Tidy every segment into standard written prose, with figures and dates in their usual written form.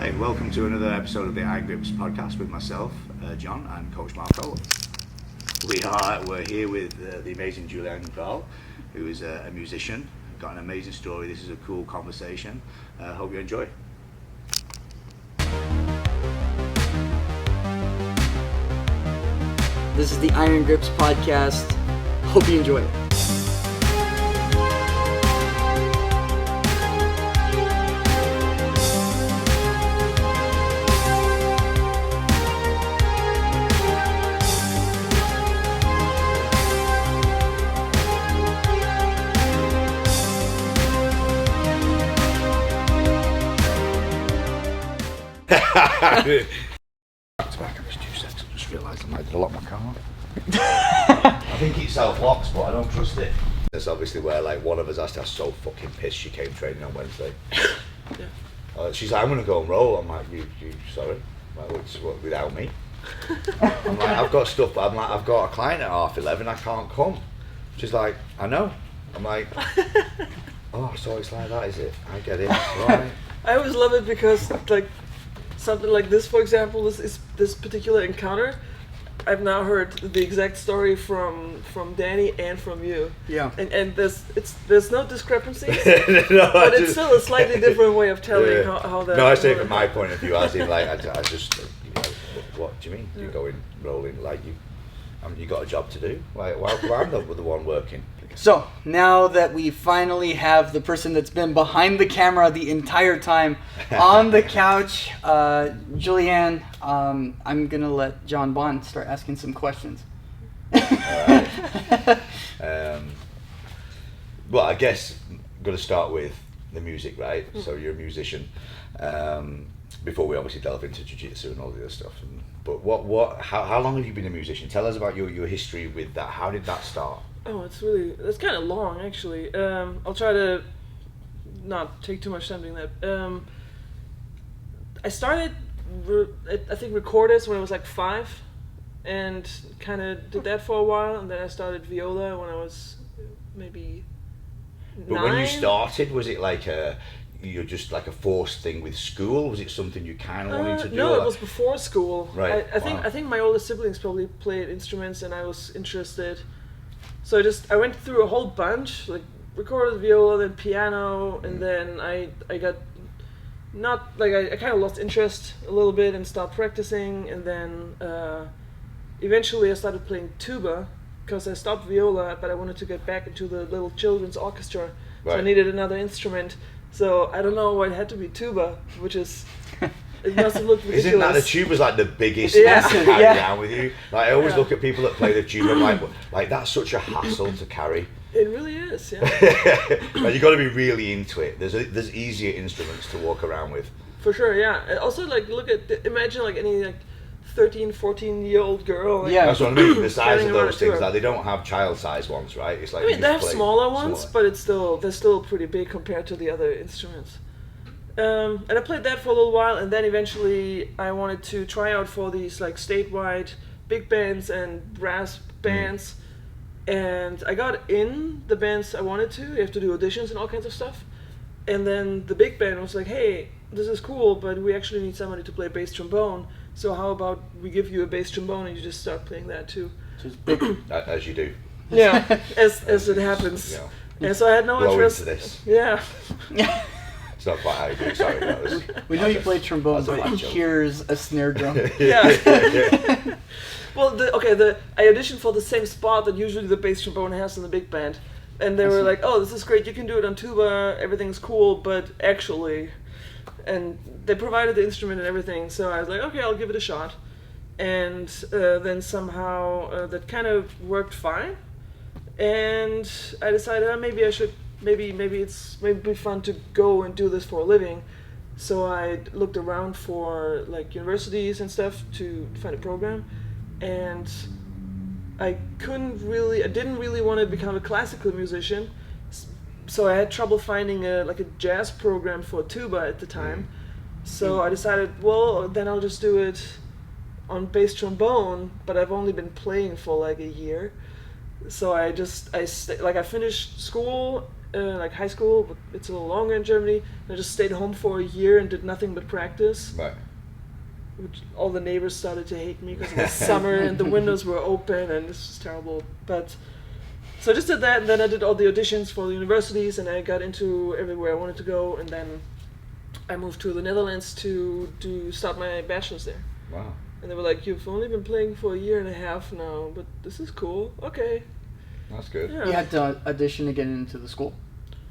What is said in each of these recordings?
Hey, welcome to another episode of the Iron Grips podcast with myself, John, and Coach Marco. We're here with the amazing Juliane Gralle, who is a musician, got an amazing story. This is a cool conversation. Hope you enjoy. This is the Iron Grips podcast. Hope you enjoy it. I just realised I might have locked my car. I think it self-locks, but I don't trust it. That's obviously where like one of us has to. I was so fucking pissed she came training on Wednesday. Yeah. She's like, I'm gonna go and roll. I'm like, you sorry? I'm like, what, without me? I'm like, I've got stuff. I'm like, I've got a client at 11:30. I can't come. She's like, I know. I'm like, oh, so it's like that, is it? I get it. Right. I always love it because like something like this, for example, this particular encounter, I've now heard the exact story from Danny and from you. Yeah. And there's no discrepancies, no, but it's still a slightly different way of telling how that. No, I say from my point of view, as in like I just what do you mean? You go in rolling like you got a job to do. Like why I'm the one working. So now that we finally have the person that's been behind the camera the entire time on the couch, Juliane, I'm gonna let Jon Bond start asking some questions. Alright. Well, I guess I'm gonna start with the music, right? So you're a musician. Before we obviously delve into jiu-jitsu and all the other stuff. But how long have you been a musician? Tell us about your history with that. How did that start? Oh, it's kind of long actually. I'll try to not take too much time doing that. I started, I think, recorders when I was like 5, and kind of did that for a while, and then I started viola when I was maybe 9. But when you started, was it like you're just like a forced thing with school? Was it something you kind of wanted to do? No, it was before school. Right. I think my older siblings probably played instruments, and I was interested. So I went through a whole bunch, like recorded viola, then piano, and then I got I kind of lost interest a little bit and stopped practicing, and then eventually I started playing tuba because I stopped viola, but I wanted to get back into the little children's orchestra, so I needed another instrument. So I don't know why it had to be tuba, which is. It must have looked ridiculous. Isn't that the tuba's like the biggest thing to carry down with you? Like I always look at people that play the tuba, like that's such a hassle to carry. It really is, yeah. Like you got to be really into it. There's easier instruments to walk around with. For sure, yeah. And also, like imagine like any like 13, 14-year-old girl. Like, that's what I mean. The size of those things, like they don't have child-size ones, right? It's like I mean, they have smaller ones, but they're still pretty big compared to the other instruments. And I played that for a little while, and then eventually I wanted to try out for these like statewide big bands and brass bands, and I got in the bands I wanted to. You have to do auditions and all kinds of stuff, and then the big band was like, "Hey, this is cool, but we actually need somebody to play bass trombone. So how about we give you a bass trombone and you just start playing that too?" As you do. Yeah, as it happens. Yeah. And so I had no interest. Into this. Yeah. It's not quite how you do it, sorry. That was, we know you play trombone, but here's a snare drum. Yeah. Well, I auditioned for the same spot that usually the bass trombone has in the big band. And they were like, oh, this is great, you can do it on tuba, everything's cool, but actually... And they provided the instrument and everything, so I was like, okay, I'll give it a shot. And then somehow that kind of worked fine. And I decided maybe I should... Maybe it'd be fun to go and do this for a living. So I looked around for like universities and stuff to find a program, and I didn't really want to become a classical musician, so I had trouble finding a jazz program for tuba at the time. So I decided, well, then I'll just do it on bass trombone, but I've only been playing for like a year. So I finished school like high school, but it's a little longer in Germany. And I just stayed home for a year and did nothing but practice. Right. Which all the neighbors started to hate me because it was summer and the windows were open and this was terrible. But so I just did that, and then I did all the auditions for the universities, and I got into everywhere I wanted to go, and then I moved to the Netherlands to start my bachelor's there. Wow. And they were like, "You've only been playing for a year and a half now, but this is cool. Okay." That's good. Yeah. You had to audition to get into the school.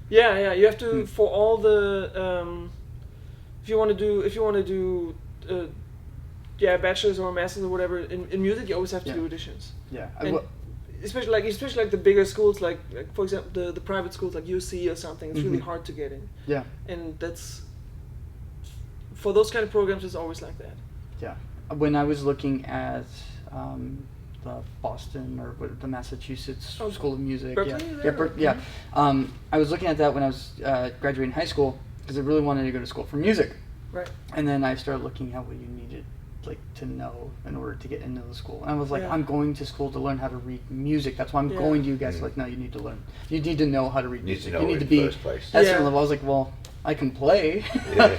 Yeah. You have to for all the if you want to do bachelor's or master's or whatever in music, you always have to do auditions. Yeah. And especially like the bigger schools, like for example the private schools like UC or something, it's really hard to get in. Yeah. And that's for those kind of programs, it's always like that. Yeah. When I was looking at the Boston or the Massachusetts School of Music, Berkeley, I was looking at that when I was graduating high school because I really wanted to go to school for music. Right. And then I started looking at what you needed to know in order to get into the school. And I was like, Yeah. I'm going to school to learn how to read music. That's why I'm going to you guys. Like, no, you need to learn. You need to know how to read music. You need to be first place. at certain level. I was like, well, I can play. Yeah.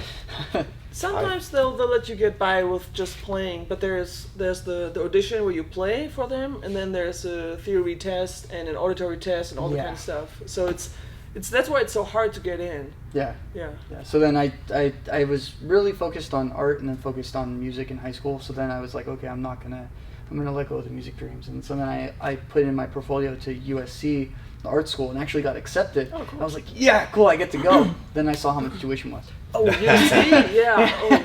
Sometimes they'll let you get by with just playing, but there's the audition where you play for them, and then there's a theory test and an auditory test and all that kind of stuff. So it's that's why it's so hard to get in. Yeah. Yeah. So then I was really focused on art and then focused on music in high school. So then I was like, okay, I'm gonna let go of the music dreams. And so then I put in my portfolio to USC, the art school, and actually got accepted. Oh, cool. I was like, yeah, cool, I get to go. Then I saw how much tuition was. Oh, USC, yeah. Oh.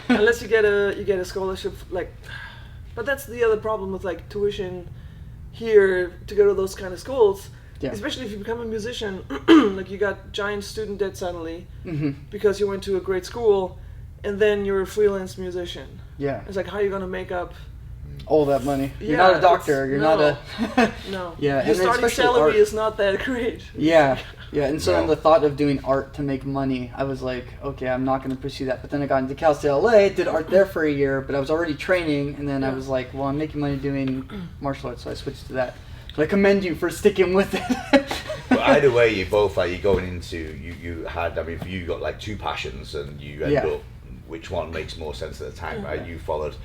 Unless you get a scholarship, like, but that's the other problem with like tuition here to go to those kind of schools. Yeah. Especially if you become a musician, like you got giant student debt suddenly because you went to a great school, and then you're a freelance musician. Yeah. It's like, how are you gonna make up all that money? You're Yeah, not a doctor. You're no. not a. No. Yeah, Your and then starting especially salary art. is not that great. Yeah. And so then No. the thought of doing art to make money, I was like, okay, I'm not going to pursue that. But then I got into Cal State LA, did art there for a year, but I was already training, and then I was like, well, I'm making money doing martial arts, so I switched to that. So I commend you for sticking with it. But either way, you both you're going into you had. I mean, for you got like two passions, and you end up which one makes more sense at the time, right? You followed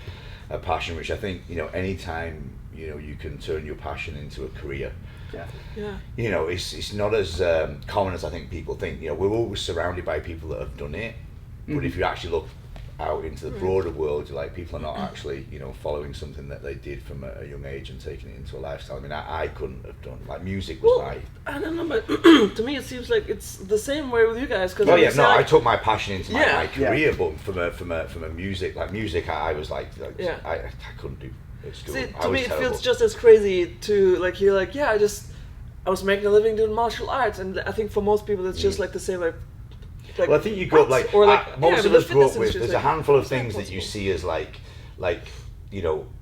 a passion, which I think anytime you can turn your passion into a career. Yeah. It's not as common as I think people think. We're always surrounded by people that have done it, but if you actually look out into the broader world, like people are not actually following something that they did from a young age and taking it into a lifestyle. I mean, I couldn't have done like music was my. I don't know, but to me it seems like it's the same way with you guys. Cause I took my passion into my career, Yeah. but from a music I was like I couldn't do at school. See, I to was me it terrible. feels just as crazy to like you're like I was making a living doing martial arts, and I think for most people it's just like the same like. Well, I think you grew up like, or like most of the us grew up fitness with. industry is There's a like, handful of it's not things that you possible. see as like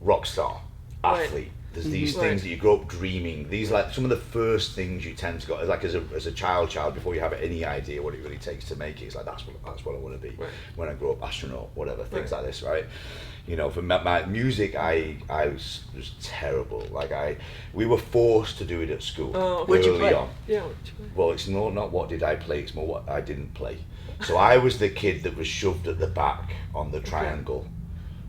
rock star, Right. athlete. There's these Right. things that you grow up dreaming. These like some of the first things you tend to go like as a child before you have any idea what it really takes to make it. It's like that's what I want to be Right. when I grow up, astronaut, whatever things Right. like this, right? For my music, I was terrible. Like we were forced to do it at school Oh, What'd you early play? on. Yeah. Well, it's not what did I play, it's more what I didn't play. So I was the kid that was shoved at the back on the triangle.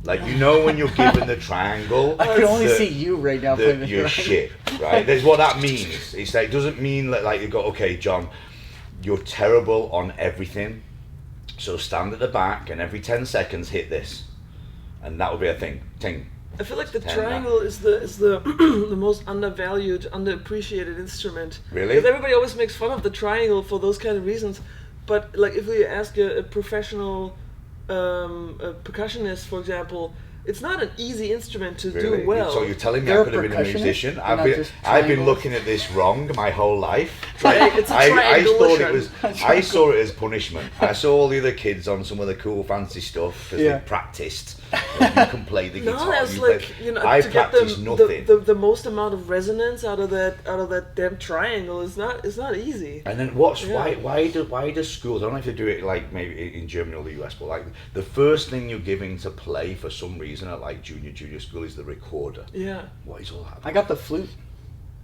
Like, when you're given the triangle... I can only that- see you right now playing that the you're triangle. shit, right? That's what that means. It's like, it doesn't mean that like you go, okay, John, you're terrible on everything, so stand at the back and every 10 seconds hit this. And that would be a thing. Ting. I feel like the 10, triangle is the the most undervalued, underappreciated instrument. Really? Because everybody always makes fun of the triangle for those kind of reasons. But like if we ask a professional a percussionist, for example, it's not an easy instrument to Really? do well. So you're telling me You're I could a have been a percussionist? musician? You're I've not been just looking triangles? at this wrong my whole life. It's a I thought it triangulation. was. I saw it as punishment. I saw all the other kids on some of the cool fancy stuff because Yeah. they practiced. You can play the guitar. No, that's you like play- I to get the, practiced nothing. the most amount of resonance out of that damn triangle is not easy. And then Yeah. why do schools, I don't know if they do it like maybe in Germany or the US, but like the first thing you're giving to play for some reason at like junior school is the recorder. Yeah. What is all that? I got the flute.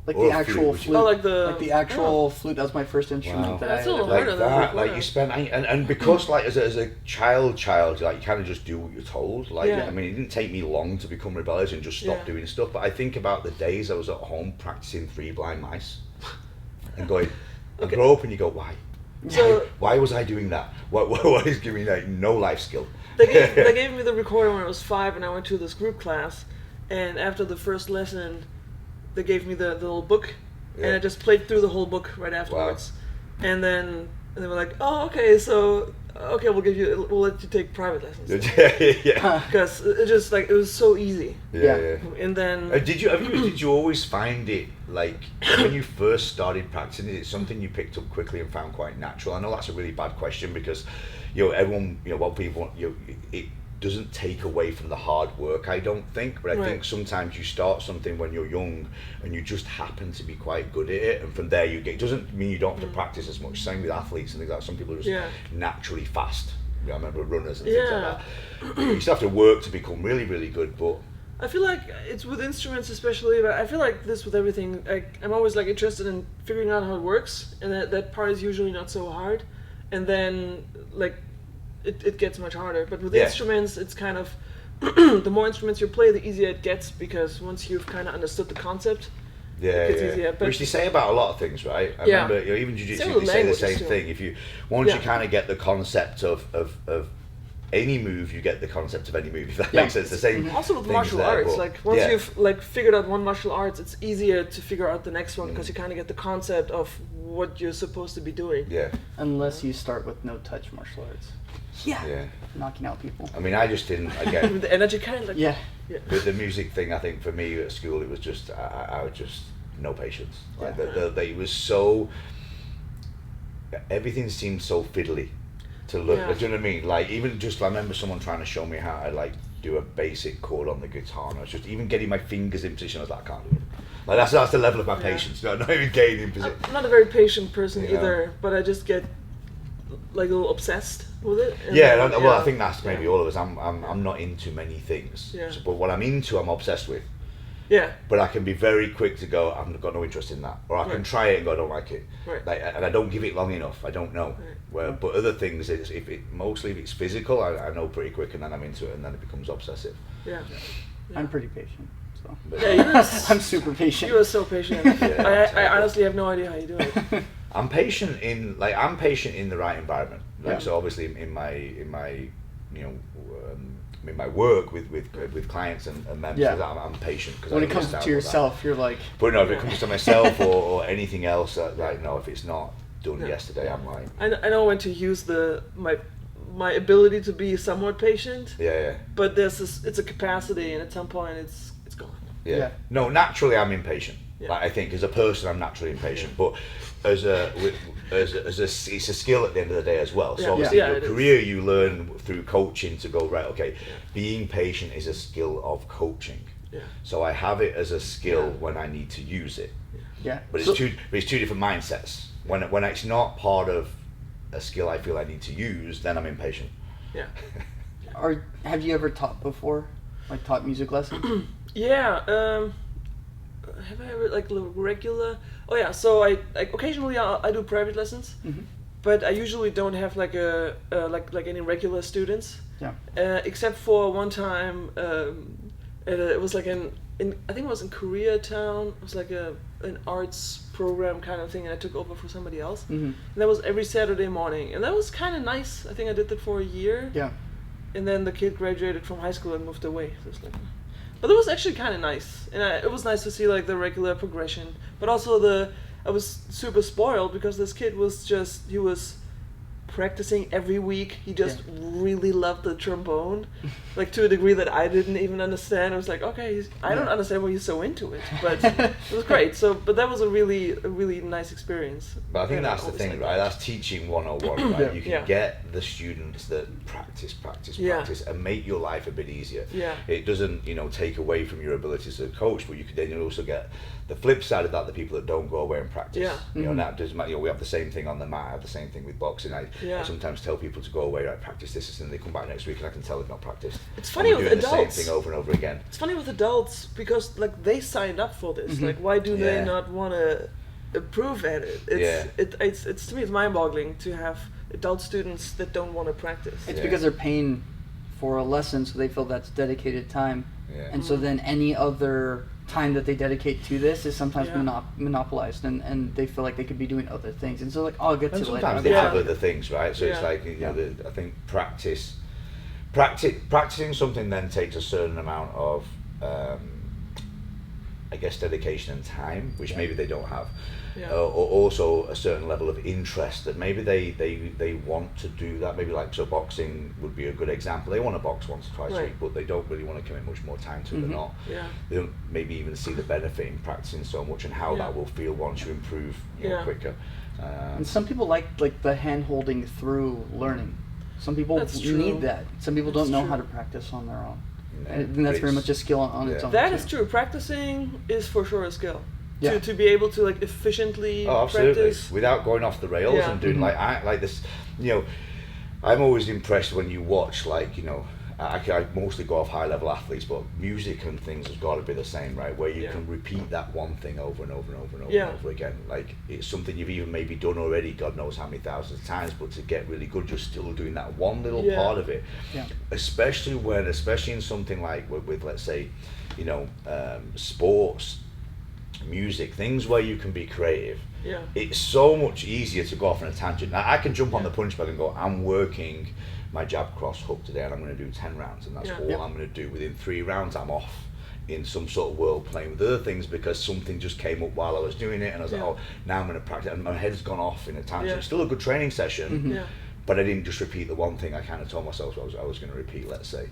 Like Or the a actual flute, flute. Oh, like the- Like the actual flute. That was my first instrument Wow. that I That's a had. little like harder than that, the like you spend, and because like as a child, like you kind of just do what you're told. Like Yeah. I mean, it didn't take me long to become rebellious and just stop Yeah. doing stuff. But I think about the days I was at home practicing Three Blind Mice, and going, I Okay. grow up and you go, why? So Why was I doing that? What is giving me like no life skill? they gave me the recorder when I was 5, and I went to this group class. And after the first lesson, they gave me the little book, and Yeah. I just played through the whole book right afterwards. And then they were like, "Oh, okay, so we'll let you take private lessons." yeah. Because it was so easy. Yeah. And then Did you always find it like when you first started practicing? Is it something you picked up quickly and found quite natural? I know that's a really bad question because everyone what people want it doesn't take away from the hard work, I don't think, but I think sometimes you start something when you're young and you just happen to be quite good at it, and from there you get. It doesn't mean you don't have to practice as much. Same with athletes and things like that. Some people are just naturally fast. I remember runners and things like that. You used to have to work to become really, really good, but I feel like it's with instruments especially, but I feel like this with everything. Like I'm always like interested in figuring out how it works, and that part is usually not so hard, and then like it gets much harder. But with instruments, it's kind of the more instruments you play, the easier it gets, because once you've kind of understood the concept, it gets easier. But which they say about a lot of things, right? I remember even jiu-jitsu, they say the same thing. If you once you kind of get the concept of any move, you get the concept of any move. If that makes sense, the same. Also with things martial there, arts, but- like once you've like figured out one martial arts, it's easier to figure out the next one, because you kind of get the concept of what you're supposed to be doing. Yeah. Unless you start with no touch martial arts. Yeah. Knocking out people. I mean, I just didn't. Again, With the energy kind of like with the music thing, I think for me at school, it was just I was just no patience. Like it was so. Everything seemed so fiddly to look. Do you know what I mean? Like even just I remember someone trying to show me how to like do a basic chord on the guitar, and I was just even getting my fingers in position. I was like, I can't do it. Like that's the level of my patience. No, not even getting in position. I'm not a very patient person Yeah. either, but I just get like a little obsessed with it. And Well, I think that's maybe all of us. I'm not into many things. Yeah. But what I'm into, I'm obsessed with. Yeah. But I can be very quick to go, I've got no interest in that. Or I can try it and go, I don't like it. Right. Like, and I don't give it long enough. I don't know. Right. But other things, mostly if it's physical, I know pretty quick, and then I'm into it, and then it becomes obsessive. Yeah. I'm pretty patient. So. But I'm super patient. You are so patient. I honestly have no idea how you do it. I'm patient in the right environment. Like so, obviously in my in my work with clients and members, I'm patient. Cause when I it comes understand to yourself, you're like. But no, if it comes to myself or anything else, like no, if it's not done yesterday, I'm like. I know when to use my ability to be somewhat patient. Yeah. But it's a capacity, and at some point it's gone. Yeah. No, naturally I'm impatient. Yeah. Like, I think as a person I'm naturally impatient, but it's a skill at the end of the day as well. So obviously your career you learn through coaching to go right. Okay, being patient is a skill of coaching. Yeah. So I have it as a skill when I need to use it. Yeah. But it's two different mindsets. When it's not part of a skill I feel I need to use, then I'm impatient. Yeah. Have you ever taught before? Like taught music lessons? Yeah. Have I ever like regular? Oh yeah. So I occasionally I do private lessons, but I usually don't have like like any regular students. Yeah. Except for one time, it was like I think it was in Koreatown. It was like an arts program kind of thing, and I took over for somebody else. And that was every Saturday morning, and that was kind of nice. I think I did that for a year. Yeah. And then the kid graduated from high school and moved away. So it's like, but it was actually kind of nice, and it was nice to see like the regular progression. But also I was super spoiled because this kid was practicing every week. He just really loved the trombone, like to a degree that I didn't even understand. I was like, okay, I don't understand why he's so into it, but it was great. So, but that was a really nice experience. But I think that's the thing, right? That's teaching 101, right? You can get the students that practice, and make your life a bit easier. Yeah. It doesn't, take away from your abilities as a coach, but you can then also get the flip side of that, the people that don't go away and practice. Yeah. That does matter. We have the same thing on the mat. I have the same thing with boxing. Yeah. I sometimes tell people to go away, right, practice this, and they come back next week and I can tell they've not practiced. It's funny with doing adults. the same thing over and over again. It's funny with adults because like they signed up for this. Like why do they not want to improve at it? It's to me it's mind-boggling to have adult students that don't want to practice. It's because they're paying for a lesson, so they feel that's dedicated time. Yeah. And so then any other time that they dedicate to this is sometimes monopolized, and they feel like they could be doing other things. And so like, oh, I'll get to And it later. sometimes they have other things, right? So it's like, you know, I think practicing something then takes a certain amount of, I guess, dedication and time, which maybe they don't have. Or also a certain level of interest that maybe they want to do that. Maybe like, so boxing would be a good example. They want to box once or twice a week, but they don't really want to commit much more time to it. They're not. They don't maybe even see the benefit in practicing so much and how that will feel once you improve quicker. And some people like the hand holding through learning. Some people need that. Some people don't know how to practice on their own. And that's very much a skill on its own. That is true. Practicing is for sure a skill. To be able to like efficiently practice without going off the rails and doing like this, you know, I'm always impressed when you watch, like, you know, I mostly go off high level athletes, but music and things has got to be the same, right? Where you can repeat that one thing over and over and over and over and over again. Like it's something you've even maybe done already, God knows how many thousands of times, but to get really good, you're still doing that one little part of it. Especially in something like with let's say, you know, sports, music, things where you can be creative. It's so much easier to go off on a tangent. Now I can jump on the punch bag and go, I'm working my jab cross hook today and I'm going to do 10 rounds and that's all I'm going to do. Within 3 rounds I'm off in some sort of world playing with other things because something just came up while I was doing it and I was like, oh, now I'm going to practice, and my head's gone off in a tangent. It's still a good training session, but I didn't just repeat the one thing I kind of told myself I was going to repeat, let's say.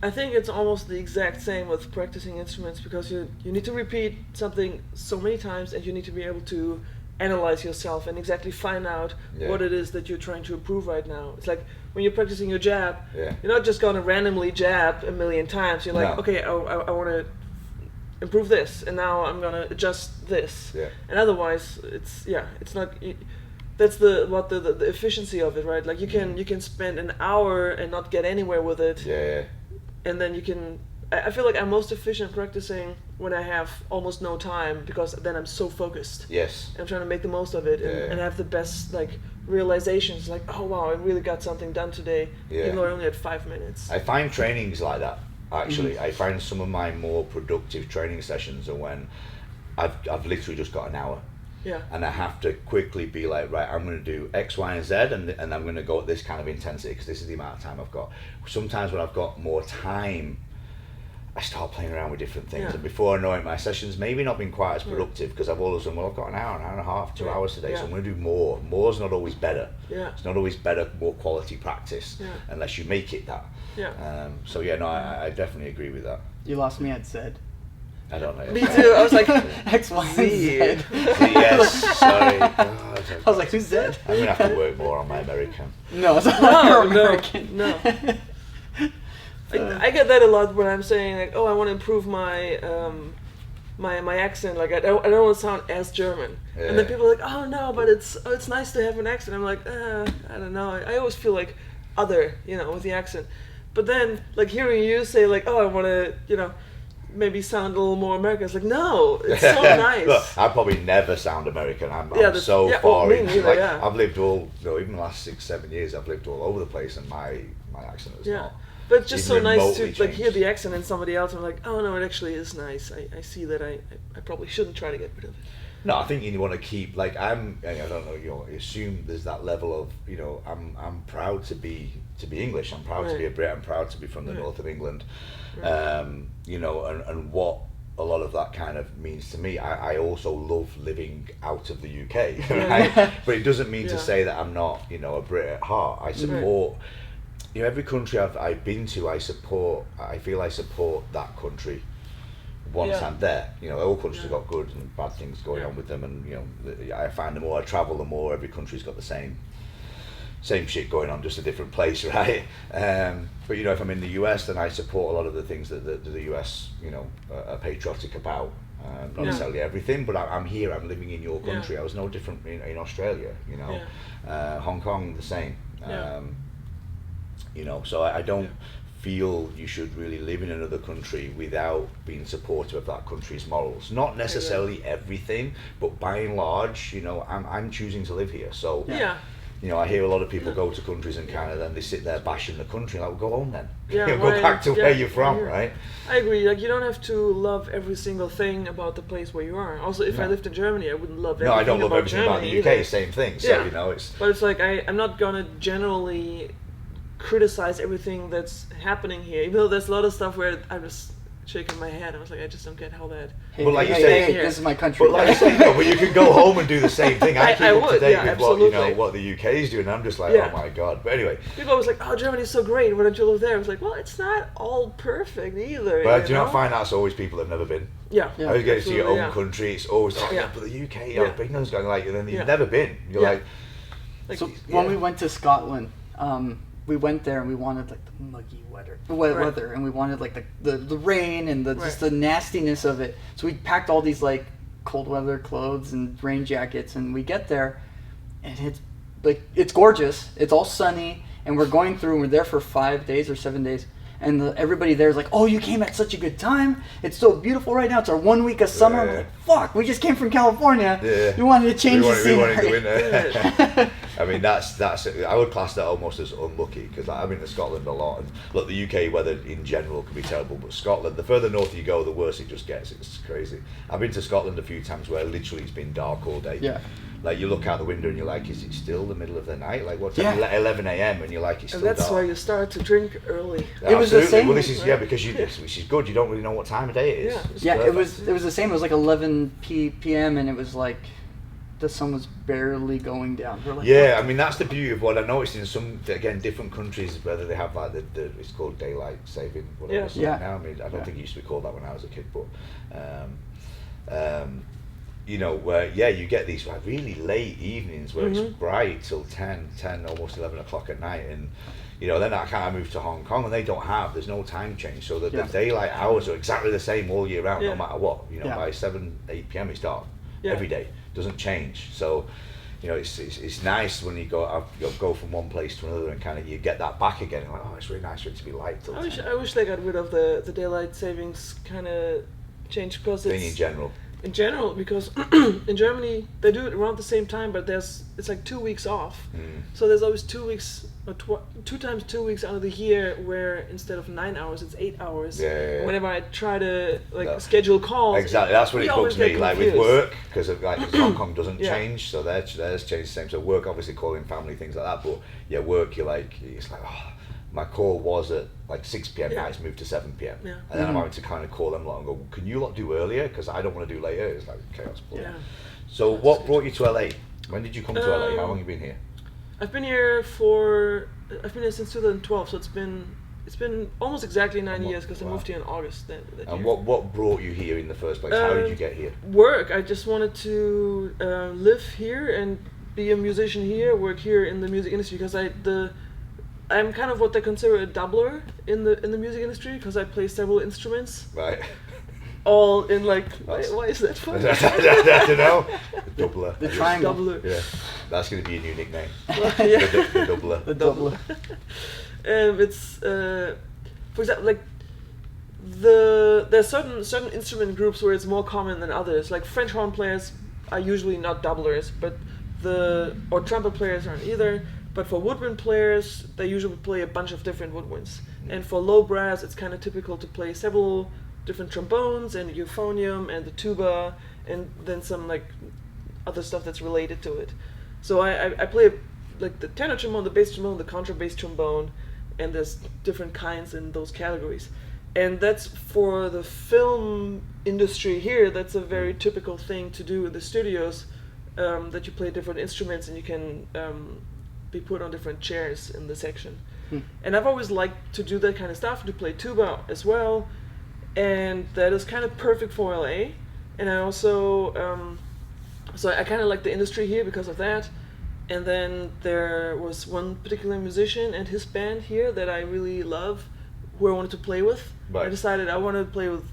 I think it's almost the exact same with practicing instruments because you need to repeat something so many times and you need to be able to analyze yourself and exactly find out what it is that you're trying to improve right now. It's like when you're practicing your jab, you're not just going to randomly jab a million times. You're like, okay, I want to improve this and now I'm going to adjust this. And otherwise, it's not... That's the efficiency of it, right? Like you can spend an hour and not get anywhere with it. And then you can, I feel like I'm most efficient practicing when I have almost no time because then I'm so focused. I'm trying to make the most of it and have the best like realizations, like, oh wow, I really got something done today, even though I only had 5 minutes. I find trainings like that, actually. I find some of my more productive training sessions are when I've literally just got an hour. And I have to quickly be like, right, I'm going to do X, Y, and Z, and I'm going to go at this kind of intensity because this is the amount of time I've got. Sometimes when I've got more time, I start playing around with different things. And before I know it, my sessions maybe not been quite as productive because I've always done, well, I've got an hour and a half, 2 hours today, so I'm going to do more. More's not always better. It's not always better, more quality practice unless you make it that. I definitely agree with that. You lost me at Z. I don't know. Me too. I was like, X, Y, Z. Yes, sorry. God, I was like, who's Z? I'm going to have to work more on my American. No, it's not you're American. No. I get that a lot when I'm saying like, oh, I want to improve my my accent. Like I don't want to sound as German. And then people are like, oh no, but it's nice to have an accent. I'm like, I don't know. I always feel like other, with the accent. But then like hearing you say like, oh, I want to, maybe sound a little more American. It's like, no, it's so nice. Look, I probably never sound American. I'm so far into like I've lived even the last 6-7 years I've lived all over the place and my accent is not. But it's just so nice to like hear the accent in somebody else. I'm like, oh no, it actually is nice. I see that I probably shouldn't try to get rid of it. No, I think you want to keep like I don't know. Assume there's that level of I'm proud to be English. I'm proud to be a Brit. I'm proud to be from the north of England. And what a lot of that kind of means to me. I also love living out of the UK, right? But it doesn't mean to say that I'm not a Brit at heart. I support. Every country I've been to, I feel I support that country once I'm there. All countries have got good and bad things going on with them, and I find the more I travel, the more every country's got the same shit going on, just a different place, right? But if I'm in the US, then I support a lot of the things that the US, are patriotic about. Not necessarily everything, but I'm here. I'm living in your country. Yeah. I was no different in Australia. Hong Kong the same. So I don't feel you should really live in another country without being supportive of that country's morals. Not necessarily everything, but by and large, I'm choosing to live here. So I hear a lot of people go to countries and kind of then they sit there bashing the country. Like, well, go home then. Go back to where you're from, right? I agree. Like, you don't have to love every single thing about the place where you are. Also, if I lived in Germany, I wouldn't love everything. No, I don't love about everything about the UK. Either. Same thing. So it's. But it's like I'm not gonna generally criticize everything that's happening here, even though there's a lot of stuff where I'm just shaking my head. I was like, I just don't get how that. But like you say, this is my country. But like you say, but you can go home and do the same thing. I keep up to date with what the UK is doing. And I'm just like, oh my god. But anyway, people always like, oh, Germany's so great. Why don't you live there? I was like, well, it's not all perfect either. But do you not find that's always people that've never been? Yeah. I always get to your own country. It's always but the UK, England's going like, and then you've never been. You're like so when we went to Scotland. We went there and we wanted like the muggy weather, and we wanted like the rain and just the nastiness of it. So we packed all these like cold weather clothes and rain jackets, and we get there, and it's gorgeous. It's all sunny, and we're going through. And we're there for 5 days or 7 days, and everybody there is like, "Oh, you came at such a good time. It's so beautiful right now. It's our 1 week of summer." I'm like, "Fuck, we just came from California. We wanted to change the scenery." We wanted to go in there. I mean, that's I would class that almost as unlucky, because I've been to Scotland a lot, and look, the UK weather in general can be terrible, but Scotland, the further north you go, the worse it just gets. It's crazy. I've been to Scotland a few times where literally it's been dark all day. Yeah. Like, you look out the window and you're like, is it still the middle of the night? Like, what's 11 a.m. and you're like, it's still dark. And that's why you start to drink early. It was the same. Well, this is because which is good. You don't really know what time of day it is. It was the same. It was like 11 p.m. and it was like the sun was barely going down. We're like, I mean, that's the beauty of what I noticed in some, again, different countries, whether they have like it's called daylight saving, whatever it's like now. I mean, I don't think it used to be called that when I was a kid, but where you get these like really late evenings where it's bright till 10 almost 11 o'clock at night, and then I moved to Hong Kong, and there's no time change, so the daylight hours are exactly the same all year round, no matter what. By 8 p.m. it's dark every day. Doesn't change. So it's nice when you go from one place to another, and kind of you get that back again. Like, oh, it's really nice for it to be light till 10. I wish they got rid of the daylight savings kind of change, because it's in general, because in Germany they do it around the same time, but it's like 2 weeks off. So there's always 2 weeks, or 2 times 2 weeks out of the year where instead of 9 hours it's 8 hours. Whenever I try to schedule calls, exactly, that's what it bugs me. Like with work, because Hong Kong doesn't change, so theirs changed the same. So work, obviously calling family, things like that, but work, it's like, oh, my call was at like 6 p.m. now it's moved to 7 p.m. And then I'm having to kind of call them lot and go, can you lot do earlier, because I don't want to do later. It's like chaos. So what brought you to LA? When did you come to LA? How long have you been here? I've been here since 2012, so it's been almost exactly 9 years, because I moved here in August that and year. what brought you here in the first place? How did you get here? Work. I just wanted to live here and be a musician here, work here in the music industry, because I'm kind of what they consider a doubler in the music industry, because I play several instruments. Right. All in like, why is that funny? I don't know. The doubler. The triangle. Doubler. Yeah, that's going to be a new nickname. The doubler. The doubler. It's for example, like there's certain instrument groups where it's more common than others. Like French horn players are usually not doublers, or trumpet players aren't either. But for woodwind players, they usually play a bunch of different woodwinds. And for low brass, it's kind of typical to play several different trombones and euphonium and the tuba, and then some like other stuff that's related to it. So I play like the tenor trombone, the bass trombone, the contrabass trombone, and there's different kinds in those categories. And that's for the film industry here, that's a very typical thing to do in the studios, that you play different instruments and you can be put on different chairs in the section. And I've always liked to do that kind of stuff, to play tuba as well, and that is kind of perfect for LA. And I also so I kind of like the industry here because of that. And then there was one particular musician and his band here that I really love, who I wanted to play with. Right. I decided I wanted to play with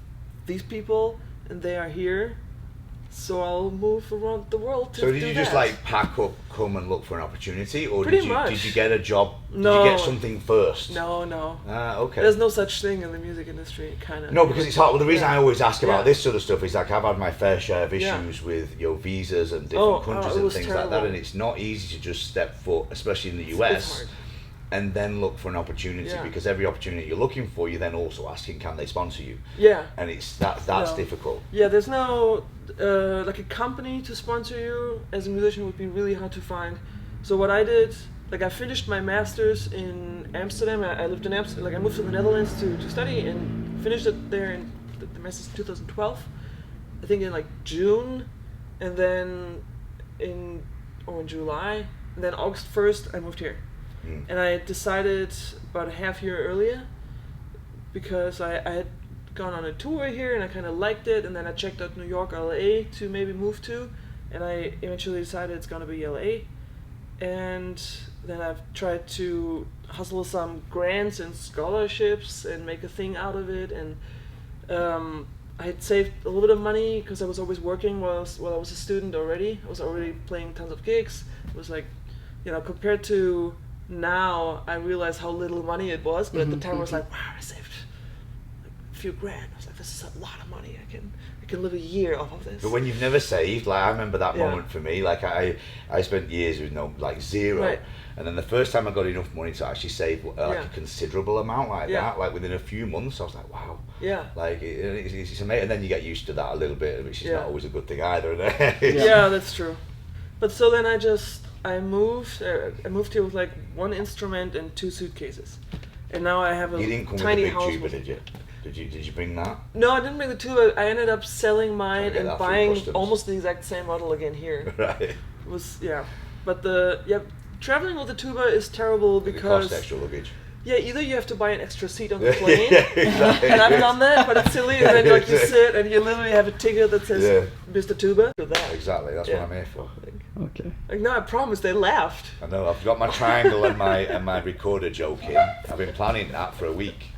these people and they are here. So I'll move around the world to So did do you just that. like pack up, come and look for an opportunity, or Pretty did you much. get a job? No. Did you get something first? No. Ah, okay. There's no such thing in the music industry, kind of. No, because it's hard. Well, the reason I always ask about Yeah. this sort of stuff is like I've had my fair share of Yeah. issues with visas and different countries it and was things like that, terrible. and it's not easy to just step foot, especially in the It's US, hard. and then look for an opportunity Yeah. because every opportunity you're looking for, you're then also asking, can they sponsor you? Yeah. And that's No. difficult. Yeah, there's no like a company to sponsor you as a musician would be really hard to find. So what I did, like I finished my master's in Amsterdam. I lived in Amsterdam. Like I moved to the Netherlands to study and finished it there in the master's in 2012. I think in like June, and then in July, and then August 1st I moved here. And I decided about a half year earlier because I had gone on a tour here and I kind of liked it, and then I checked out New York, LA to maybe move to, and I eventually decided it's gonna be LA. And then I've tried to hustle some grants and scholarships and make a thing out of it, and I had saved a little bit of money because I was always working while I was a student already. I was already playing tons of gigs. It was like, compared to now, I realize how little money it was, but at the time I was like, wow, I saved like a few grand. I was like, this is a lot of money. I can live a year off of this. But when you've never saved, like I remember that Yeah. moment for me, like I spent years with zero, Right. and then the first time I got enough money to actually save Yeah. a considerable amount like Yeah. that, like within a few months, I was like, wow, Yeah. like it's amazing. And then you get used to that a little bit, which is Yeah. not always a good thing either. Yeah, that's true. But so then I moved. I moved here with like one instrument and 2 suitcases, and now I have a You didn't come tiny with a house. big tuba, did you? Did you bring that? No, I didn't bring the tuba. I ended up selling mine get and that through buying customs. almost the exact same model again here. Right. It was but traveling with the tuba is terrible It because cost extra luggage. either you have to buy an extra seat on the plane, Yeah, exactly. and I've done that, but it's silly. And then like you sit and you literally have a ticket that says Yeah. Mr. Tuba. For that. Exactly. That's Yeah. what I'm here for. Okay. Like no, I promise. They laughed. I know. I've got my triangle and my recorder joke in. I've been planning that for a week.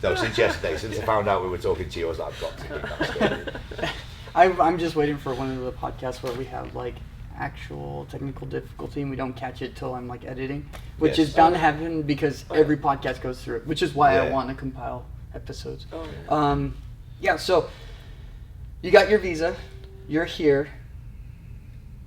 No, since yesterday. Since I found out we were talking to you, I was like, I've got to get that story. I'm just waiting for one of the podcasts where we have like actual technical difficulty and we don't catch it till I'm like editing, which Yes. is bound to happen because every podcast goes through it, which is why I Yeah. want to compile episodes. Oh, yeah. So you got your visa, you're here.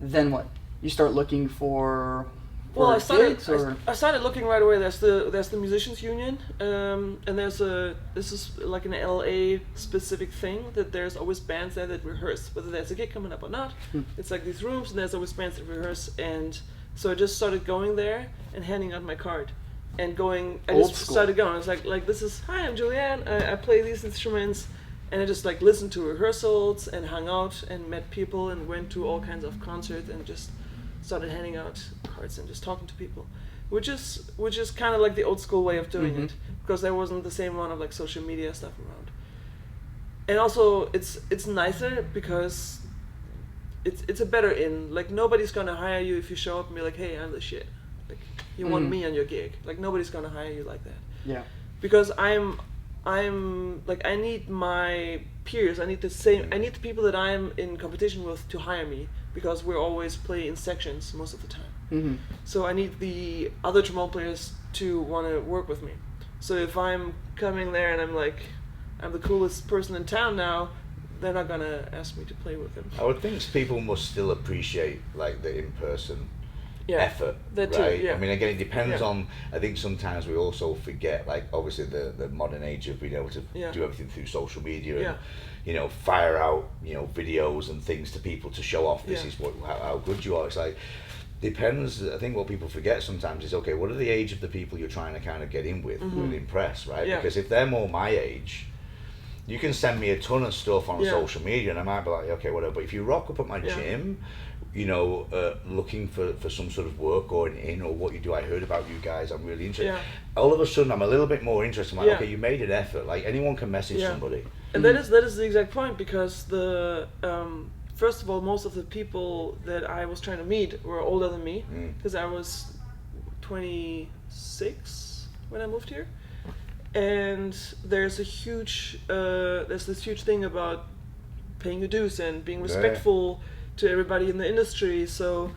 Then what? You start looking for Well, I started. gigs, or I started looking right away. There's the musicians union, and this is like an LA specific thing that there's always bands there that rehearse, whether there's a gig coming up or not. It's like these rooms, and there's always bands that rehearse. And so I just started going there and handing out my card, and going. I Old just school. started going. I was like this is hi, I'm Juliane. I play these instruments, and I just like listened to rehearsals and hung out and met people and went to all kinds of concerts and just started handing out cards and just talking to people, which is kind of like the old school way of doing it, because there wasn't the same amount of like social media stuff around. And also it's nicer because it's a better in. Like nobody's gonna hire you if you show up and be like, hey, I'm the shit. Like you want me on your gig. Like nobody's gonna hire you like that. yeah. Because I'm like I need my peers. I need the people that I'm in competition with to hire me, because we always play in sections most of the time. Mm-hmm. So I need the other trombone players to want to work with me. So if I'm coming there and I'm like, I'm the coolest person in town now, they're not gonna ask me to play with them. I would think people must still appreciate like the in-person effort, that too, right? yeah. I mean, again, it depends Yeah. on. I think sometimes we also forget, like obviously the modern age of being able to do everything through social media and fire out videos and things to people to show off. This is how good you are. It's like depends. I think what people forget sometimes is okay. What are the age of the people you're trying to kind of get in with and impress, right? Yeah. Because if they're more my age, you can send me a ton of stuff on social media and I might be like, okay, whatever. But if you rock up at my gym, looking for some sort of work going in or what you do, I heard about you guys, I'm really interested. Yeah. All of a sudden, I'm a little bit more interested. I'm like, Yeah. okay, you made an effort. Like anyone can message somebody. And that is the exact point, because the first of all, most of the people that I was trying to meet were older than me, because I was 26 when I moved here. And there's this huge thing about paying your dues and being respectful to everybody in the industry. So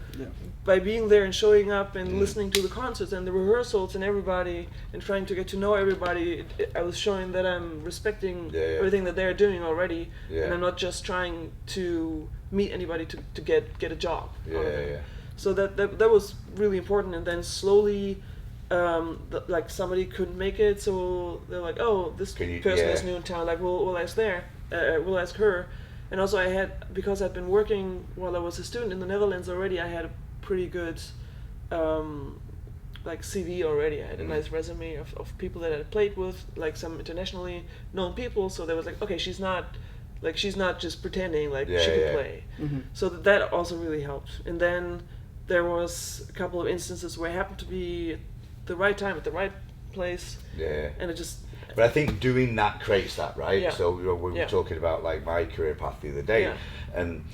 by being there and showing up and listening to the concerts and the rehearsals and everybody and trying to get to know everybody, I was showing that I'm respecting everything that they're doing already, and I'm not just trying to meet anybody to get a job out of it. So that was really important. And then slowly, like somebody couldn't make it, so they're like, oh, this person is new in town, like we'll ask we'll ask her. And also because I'd been working while I was a student in the Netherlands already, I had a pretty good like CV already. I had a nice resume of people that I played with, like some internationally known people. So there was like, okay, she's not just pretending like she can play. So that also really helped. And then there was a couple of instances where I happened to be at the right time at the right place. And it just. But I think doing that creates that, right? So we were talking about like my career path the other day, and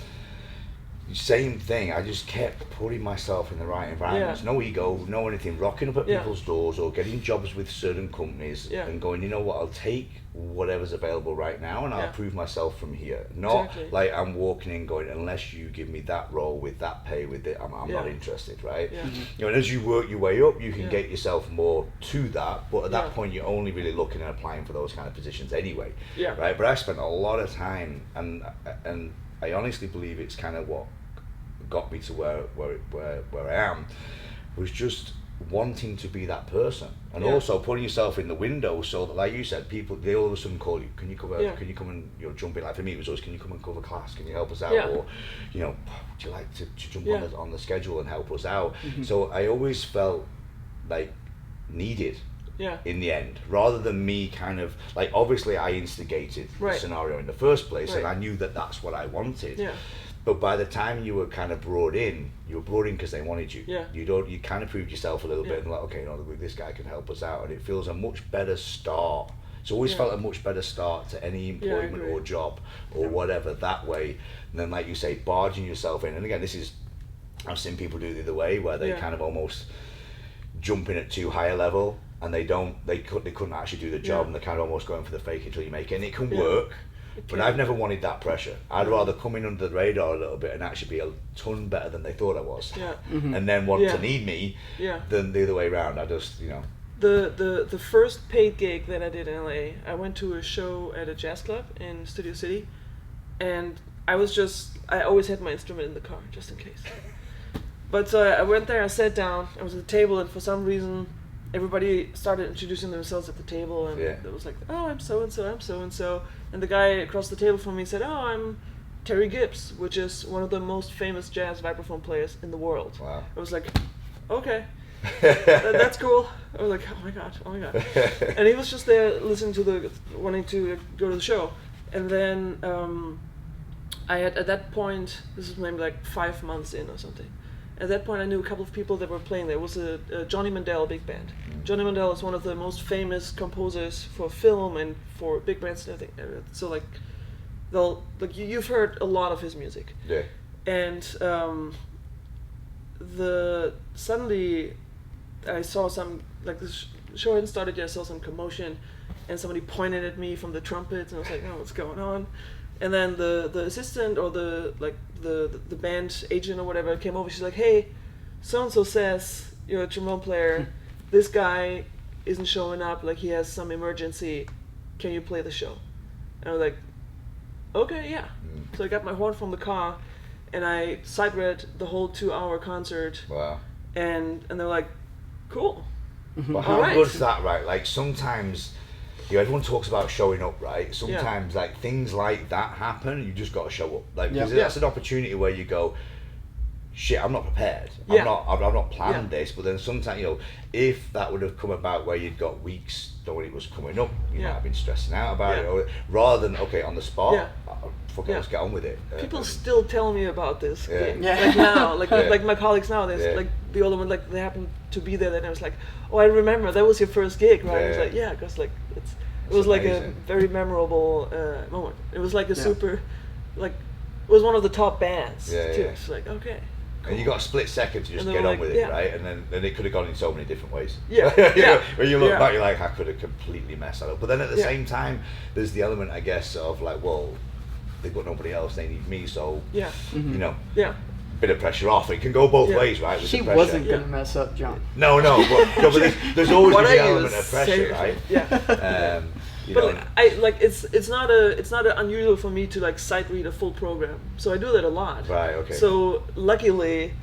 same thing. I just kept putting myself in the right environments. No ego, no anything. Rocking up at people's doors or getting jobs with certain companies and going, you know what? I'll take whatever's available right now, and I'll prove myself from here. Not like I'm walking in going, unless you give me that role with that pay with it, I'm not interested, right? You know, and as you work your way up, you can get yourself more to that. But at that point, you're only really looking at applying for those kind of positions anyway, right? But I spent a lot of time, and I honestly believe it's kind of what got me to where I am, was just wanting to be that person, and also putting yourself in the window so that, like you said, people, they all of a sudden call you, can you cover, can you come and jump in, like for me it was always, can you come and cover class, can you help us out, or you know, would you like to jump on the schedule and help us out. So I always felt like needed in the end, rather than me kind of like, obviously I instigated the scenario in the first place, and I knew that that's what I wanted. But by the time you were kind of brought in because they wanted you. You kind of proved yourself a little bit, and like, okay, no, this guy can help us out, and it feels a much better start. It's always felt a much better start to any employment or job or whatever that way, than, like you say, barging yourself in. And again, I've seen people do it the other way, where they kind of almost jump in at too high a level, and they couldn't actually do the job, and they're kind of almost going for the fake until you make it, and it can work. But I've never wanted that pressure. I'd rather come in under the radar a little bit and actually be a ton better than they thought I was, and then want to need me, than the other way around. I just, you know. The first paid gig that I did in LA, I went to a show at a jazz club in Studio City, and I always had my instrument in the car just in case. But so I went there, I sat down, I was at the table, and for some reason everybody started introducing themselves at the table, and it was like, oh, I'm so and so, I'm so and so. And the guy across the table from me said, oh, I'm Terry Gibbs, which is one of the most famous jazz vibraphone players in the world. Wow. I was like, okay, that's cool. I was like, oh my god. And he was just there listening wanting to go to the show. And then I had, at that point, this was maybe like 5 months in or something. At that point, I knew a couple of people that were playing there. It was a Johnny Mandel big band. Johnny Mandel is one of the most famous composers for film and for big bands and everything. So like, you've heard a lot of his music. Yeah. And suddenly, I saw some, like, the show hadn't started yet. I saw some commotion, and somebody pointed at me from the trumpets, and I was like, oh, what's going on? And then the assistant or the band agent or whatever came over. She's like, hey, so-and-so says you're a trombone player. This guy isn't showing up. Like, he has some emergency. Can you play the show? And I was like, okay, yeah. So I got my horn from the car, and I sight read the whole 2-hour concert. Wow. And they're like, cool. But how good's that, right? Like, sometimes, you know, everyone talks about showing up, right? Sometimes, like, things like that happen, you just got to show up. Like, because that's an opportunity where you go, shit, I'm not prepared. I've not planned this. But then sometimes, you know, if that would have come about where you'd got weeks knowing it was coming up, you might have been stressing out about it. Or, rather than, okay, on the spot, let's get on with it. People still tell me about this. Like now, like my colleagues now, there's like the older one, like they happen to be there, and I was like, oh, I remember, that was your first gig, right? I was like, yeah, because like it was like a very memorable moment. It was like a super, like, it was one of the top bands too. It's like, okay. Cool. And you got a split second to just get on with it, right? And then it could have gone in so many different ways. Yeah. When you look back, you're like, I could have completely messed that up. But then at the same time, there's the element, I guess, of like, well, they've got nobody else, they need me, so Yeah. you know, Yeah. bit of pressure off. It can go both ways, right? With She the pressure. wasn't gonna mess up, John. No, but there's always What the are you element of pressure, saying? right? Yeah. You But know, like, I like it's not unusual for me to like sight read a full program, so I do that a lot. right, okay. So luckily,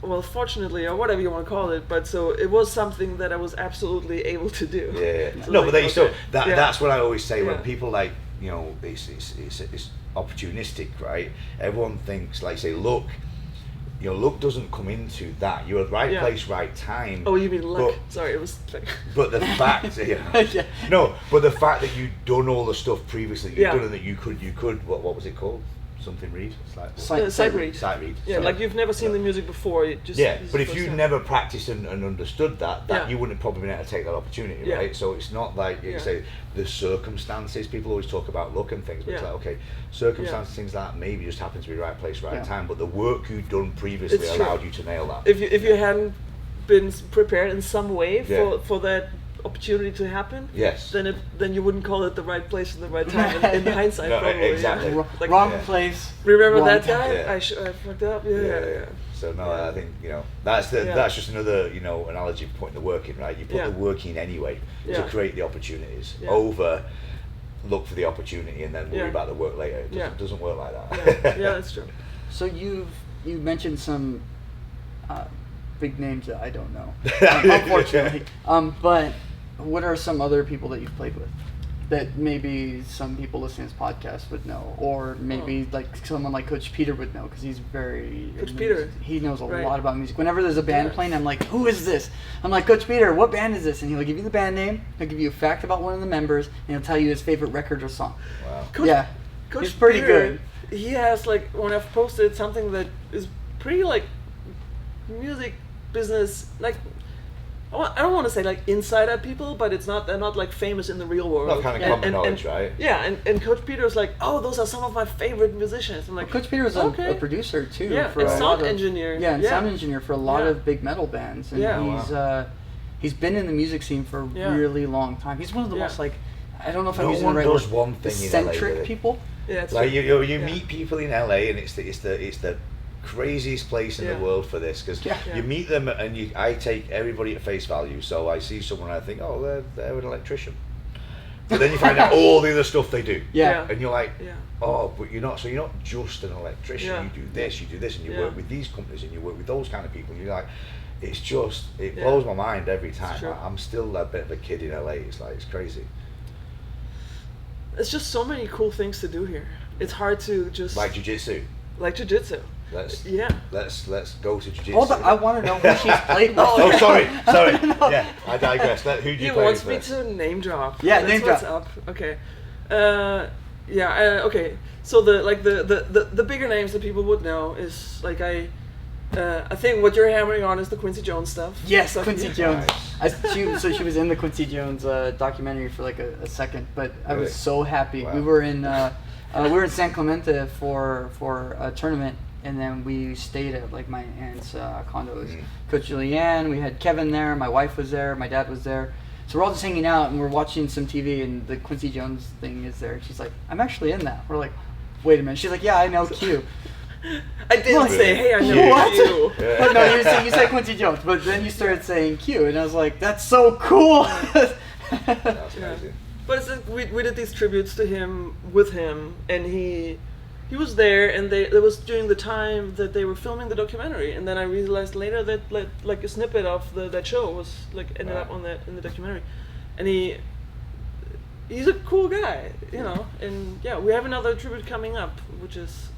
well, fortunately, or whatever you want to call it, but so it was something that I was absolutely able to do. Yeah. So No, like, but then you still okay. that's what I always say when Yeah. people like, you know, it's opportunistic, right? Everyone thinks, like, say, luck. You know, luck doesn't come into that. You're at right Yeah. place, right time. Oh, you mean luck? But- Sorry, it was like. But the fact, Yeah. no, but the fact that you'd done all the stuff previously, you've Yeah. done and that you could, what was it called? Something read? Sight read. Sight read. Yeah, Sorry. like you've never seen the music before. You just Yeah, it's but if first you time. never practiced and understood that Yeah. you wouldn't have probably been able to take that opportunity, Yeah. right? So it's not like you Yeah. say the circumstances. People always talk about luck and things, but it's Yeah. like, okay, circumstances, things like that maybe just happen to be right place, right Yeah. time. But the work you'd done previously It's true. allowed you to nail that. If you hadn't been prepared in some way Yeah. for that opportunity to happen, Yes. then you wouldn't call it the right place and the right time. In hindsight, No, probably. exactly. Yeah. Like, Wrong Yeah. place. remember wrong that time. guy? Yeah. I fucked up. Yeah. So no, Yeah. I think that's Yeah. that's just another analogy for putting the work in, right? You put Yeah. the work in anyway to Yeah. create the opportunities Yeah. over look for the opportunity and then worry Yeah. about the work later. It doesn't work like that. Yeah, that's true. So you mentioned some big names that I don't know, unfortunately. But what are some other people that you've played with that maybe some people listening to this podcast would know, or maybe like someone like Coach Peter would know because he's very Coach Peter. He knows a Right. lot about music. Whenever there's a band Yeah. playing, I'm like, who is this? I'm like, Coach Peter, what band is this? And he'll give you the band name. He'll give you a fact about one of the members, and he'll tell you his favorite record or song. Wow. Coach, Yeah. Coach He's pretty Peter, good. He has like when I've posted something that is pretty like music business like. I don't want to say like insider people, but they're not like famous in the real world. Not kind of common knowledge, right? Yeah, and Coach Peter's like, oh, those are some of my favorite musicians. I'm like, Coach Peter was okay. a producer too. Yeah, for and a lot sound of, engineer. Yeah, and sound engineer for a lot Yeah. of big metal bands, and Yeah. he's been in the music scene for a Yeah. really long time. He's one of the Yeah. most like, I don't know if I'm No using one the right does word, one thing in LA, eccentric really. people. Yeah, it's Like true. you Yeah. meet people in LA, and it's the craziest place in Yeah. the world for this because Yeah. you meet them and I take everybody at face value. So I see someone and I think, oh, they're an electrician, but then you find out all the other stuff they do. Yeah. And you're like, Yeah. oh, but you're not. So you're not just an electrician. Yeah. You do this, and you Yeah. work with these companies, and you work with those kind of people. And you're like, it Yeah. blows my mind every time. true. I'm still a bit of a kid in LA. It's crazy. It's just so many cool things to do here. It's hard to just Like jiu-jitsu. like jiu-jitsu. Let's go to jiu-jitsu. Hold on, I want to know who she's played with. Oh, sorry. Yeah, I digress. Who do you He play wants with me first? to name drop. Yeah, That's name what's drop. up. Okay. Okay. So the bigger names that people would know is like I think what you're hammering on is the Quincy Jones stuff. Yes, So- Quincy yeah. Jones. Nice. She was in the Quincy Jones documentary for like a second, but I Really? was so happy. Wow. We were in San Clemente for a tournament, and then we stayed at like my aunt's condo. It was Coach Juliane. We had Kevin there. My wife was there. My dad was there. So we're all just hanging out, and we're watching some TV, and the Quincy Jones thing is there. She's like, "I'm actually in that." We're like, "Wait a minute." She's like, "Yeah, I know Q." I didn't What? say, hey, I know What? you. But no, you said Quincy Jones, but then you started saying Q, and I was like, "That's so cool." That's Yeah. amazing. But it's like we did these tributes to him with him, and he was there, and it was during the time that they were filming the documentary, and then I realized later that like a snippet of that show was like ended up on that in the documentary, and he's a cool guy, you know, and yeah, we have another tribute coming up, which is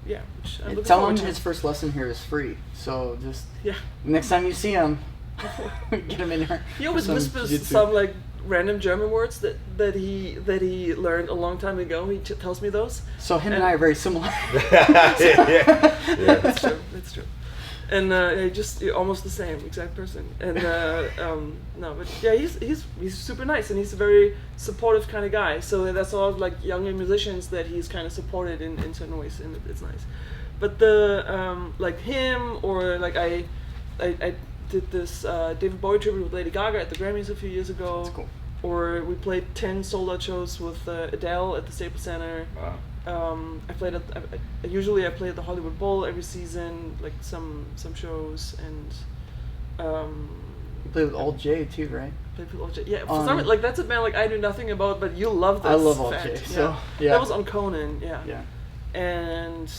which I'm looking Tell forward him to. his first lesson here is free. So just Yeah. next time you see him, get him in here. He always for some whispers jiu-jitsu. some like random German words that he learned a long time ago. He tells me those. So him and I are very similar. yeah. That's true. That's true. And you're almost the same exact person. And no, but yeah, he's super nice, and he's a very supportive kind of guy. So that's a lot of like younger musicians that he's kind of supported in certain ways, and it's nice. But the like him or like I did this David Bowie tribute with Lady Gaga at the Grammys a few years ago. That's cool. or we played 10 sold out shows with Adele at the Staples Center. Wow. I usually play at the Hollywood Bowl every season, like some shows, and You play with Old J too, right? play with Old J. Yeah, for some like that's a band like I knew nothing about, but you love this. I love Old fact. J. Yeah. So yeah, That was on Conan. Yeah. yeah. And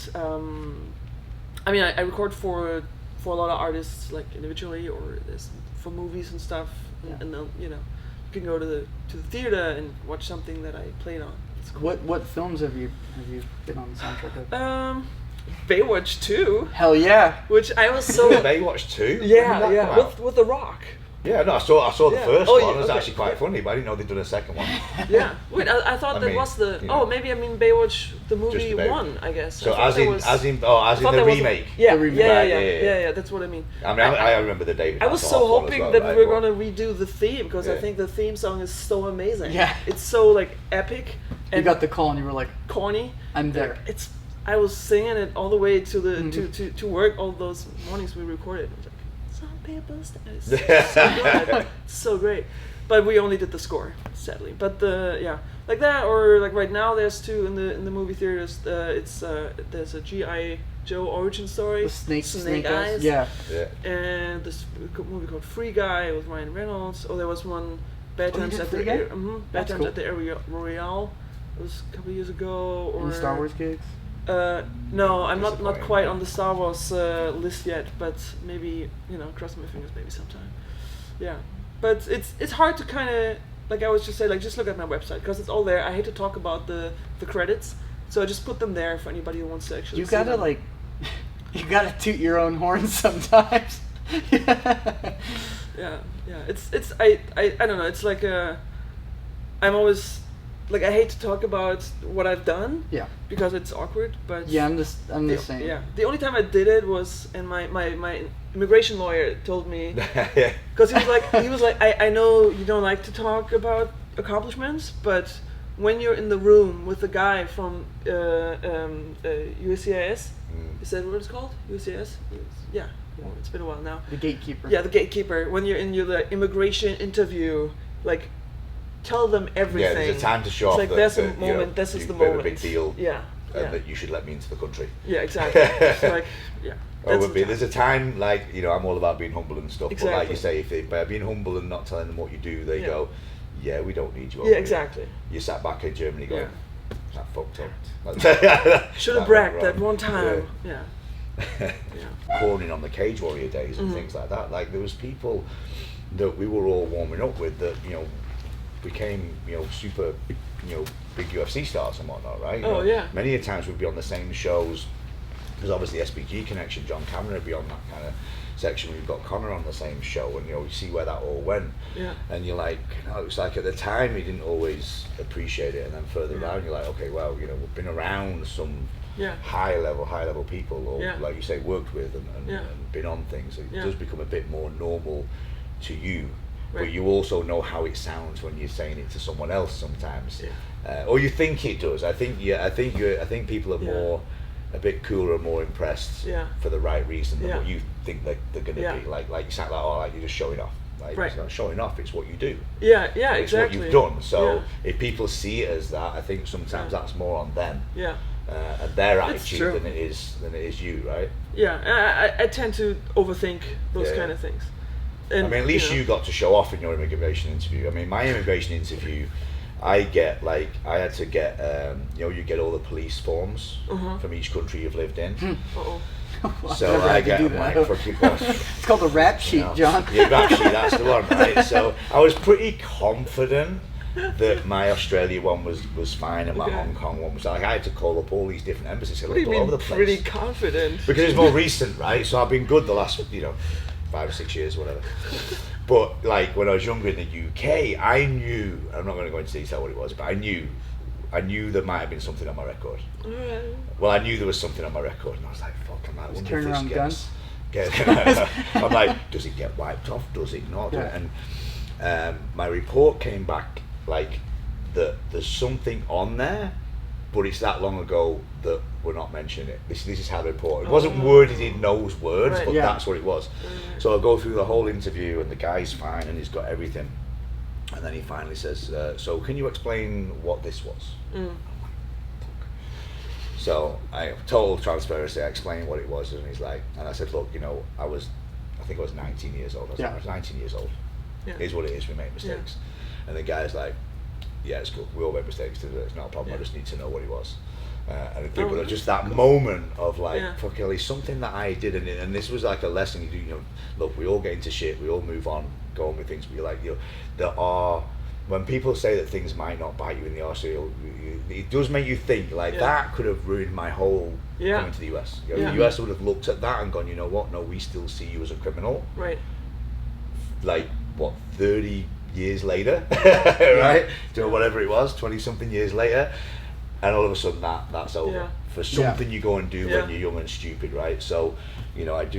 I mean, I record for a lot of artists, like individually or this for movies and stuff, Yeah. and then you can go to the theater and watch something that I played on. It's cool. What films have you been on the soundtrack of? Baywatch 2, Hell yeah! which I was so Baywatch 2? When did yeah that come out? with The Rock. Yeah, no, I saw the Yeah. first Oh, one. yeah, It was okay. actually quite funny, but I didn't know they'd done a second one. Yeah. Wait, I thought I that mean, was the. you know. Oh, maybe I mean Baywatch the movie Baywatch. 1, I guess. So I thought as that in was- the I thought the that was remake. Yeah, The remake. yeah, Right, yeah, yeah, yeah, yeah. yeah. That's what I mean. I mean, I remember the David. I was Hasselhoff so one as hoping well, that right? we were But- gonna redo the theme because I Yeah. think the theme song is so amazing. Yeah. It's so like epic You and got the call and you were like, corny. I'm there. It's. I was singing it all the way to the Mhm. to work all those mornings we recorded. I was like, some people it's so good. It's so great. But we only did the score, sadly. But like that, or like right now, there's two in the movie theaters. There's a G.I. Joe origin story. The snake eyes. Eyes. Yeah. Yeah. And this movie called Free Guy with Ryan Reynolds. Oh, there was one Bad Oh, you Times did at Free the Guy? Bad That's Times cool. at the Royale. It was a couple years ago. Or Any Star Wars gigs? no, I'm not Disappointing. quite on the Star Wars list yet, but maybe cross my fingers, maybe sometime. Yeah, but it's hard to kind of like I always just say like just look at my website because it's all there. I hate to talk about the credits, so I just put them there for anybody who wants to actually. You see gotta them. like, you gotta toot your own horn sometimes. Yeah. It's I don't know. It's like I'm always like I hate to talk about what I've done Yeah. because it's awkward, but Yeah, I'm the same. Yeah, the only time I did it was, and my immigration lawyer told me, Yeah. because he was like, I know you don't like to talk about accomplishments, but when you're in the room with the guy from USCIS, is that what it's called? USCIS? Yeah, well, it's been a while now. The gatekeeper. Yeah, the gatekeeper. When you're in the immigration interview, like, tell them everything. Yeah, there's a time to show It's off like that, there's a that, moment. This is you've the made moment. a big deal. Yeah. And Yeah. that you should let me into the country. Yeah, exactly. It's like, yeah. Oh, that's the there's a time like I'm all about being humble and stuff. But like you Exactly. say, if by being humble and not telling them what you do, they Yeah. go, "Yeah, we don't need you." over Yeah, here." exactly. You sat back in Germany going, Yeah. "That fucked up." Should have bragged that one time. Yeah. Corning on the Cage Warrior days and things like that. Like there was people that we were all warming up with that became super big UFC stars and whatnot, right? Oh, yeah. Many a times we'd be on the same shows. There's obviously SBG connection. John Cameron would be on that kind of section. We've got Connor on the same show, and you see where that all went. Yeah. And you're like, it's like at the time you didn't always appreciate it, and then further down you're like, okay, well, we've been around some Yeah. high level people, or Yeah. like you say, worked with and Yeah. been on things. It Yeah. does become a bit more normal to you. But Right. you also know how it sounds when you're saying it to someone else sometimes, Yeah. or you think it does. I think people are Yeah. a bit cooler and more impressed Yeah. for the right reason than Yeah. what you think they're going to Yeah. be. Like you sound like you're just showing off. Like Right. it's not showing off. It's what you do. Yeah, It's exactly. what you've done. So Yeah. if people see it as that, I think sometimes Yeah. that's more on them Yeah. and their It's attitude true. than it is you, right? Yeah, and I tend to overthink those Yeah. kind of things. I And, mean, at least you got to show off in your immigration interview. I mean, my immigration interview, I had to get, you get all the police forms from each country you've lived in. Uh-oh. So Never I had to get do them that. like fucking. Well, It's called a rap sheet, John. Yeah, actually, that's the one, right? So I was pretty confident that my Australia one was fine and my Okay. Hong Kong one was like. I had to call up all these different embassies. I What do you looked all over mean the place. pretty confident? Because it's more recent, right? So I've been good the last 5 or 6 years, whatever. But like when I was younger in the UK, I knew. I'm not going to go into detail what it was, but I knew there might have been something on my record. Alright. Well, I knew there was something on my record, and I was like, "Fuck, I might wonder turn if around this guns? I'm like, does it get wiped off? Does it not? Yeah. And my report came back like that. There's something on there, but it's that long ago that we're not mentioning it. This is how they report. It wasn't worded in those words, Right. but Yeah. that's what it was. So I go through the whole interview, and the guy's fine, and he's got everything. And then he finally says, so can you explain what this was? So I total transparency, I explained what it was, and he's like, and I said, look, you know, I think I was 19 years old. I was 19 years old. Here's what it is, we make mistakes. And the guy's like, yeah, it's cool, we all make mistakes, it's not a problem, I just need to know what it was. And it was just that moment of like, fuck hell, it's something that I did, and this was like a lesson you do, you know, look, we all get into shit, we all move on, go on with things, but you're like, you know, there are, when people say that things might not bite you in the arse, it does make you think, like, that could have ruined my whole coming to the US. You know, the US would have looked at that and gone, you know what, no, we still see you as a criminal. Right. Like, what, 30 years later, right? Or whatever it was, 20-something years later, and all of a sudden that's over. For something you go and do when you're young and stupid, right? So, you know, it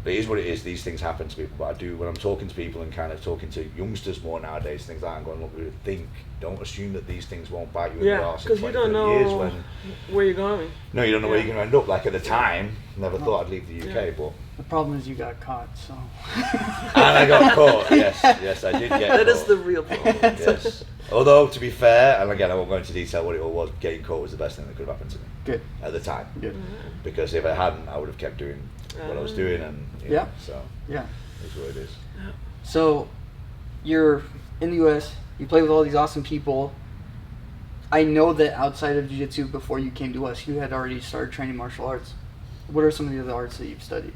is what it is, these things happen to people, but I do, when I'm talking to people and kind of talking to youngsters more nowadays, things like that, I'm going, look, don't assume that these things won't bite you in the arse in 20, 30 years when... where you're going. No, you don't know where you're going to end up. Like at the time, never thought I'd leave the UK, but... The problem is you got caught, so... And I got caught, yes, I did get caught. That is the real problem. Yes. Although, to be fair, and again, I won't go into detail what it all was, getting caught was the best thing that could have happened to me. Good. At the time. Good. Because if I hadn't, I would have kept doing what I was doing, and you know, so it's what it is. So, you're in the US, you play with all these awesome people. I know that outside of jiu-jitsu, before you came to us, you had already started training martial arts. What are some of the other arts that you've studied?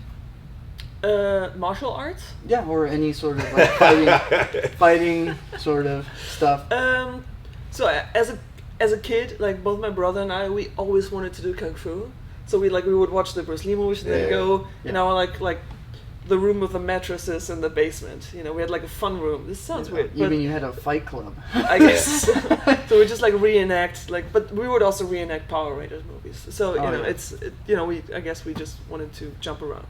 Martial arts? Yeah, or any sort of like fighting sort of stuff. So as a kid, like both my brother and I, we always wanted to do kung fu. So we would watch the Bruce Lee movies and then go in our like the room with the mattresses in the basement. You know, we had like a fun room. This sounds weird. You mean you had a fight club? I guess. So we just like reenact, but we would also reenact Power Rangers movies. So I guess we just wanted to jump around.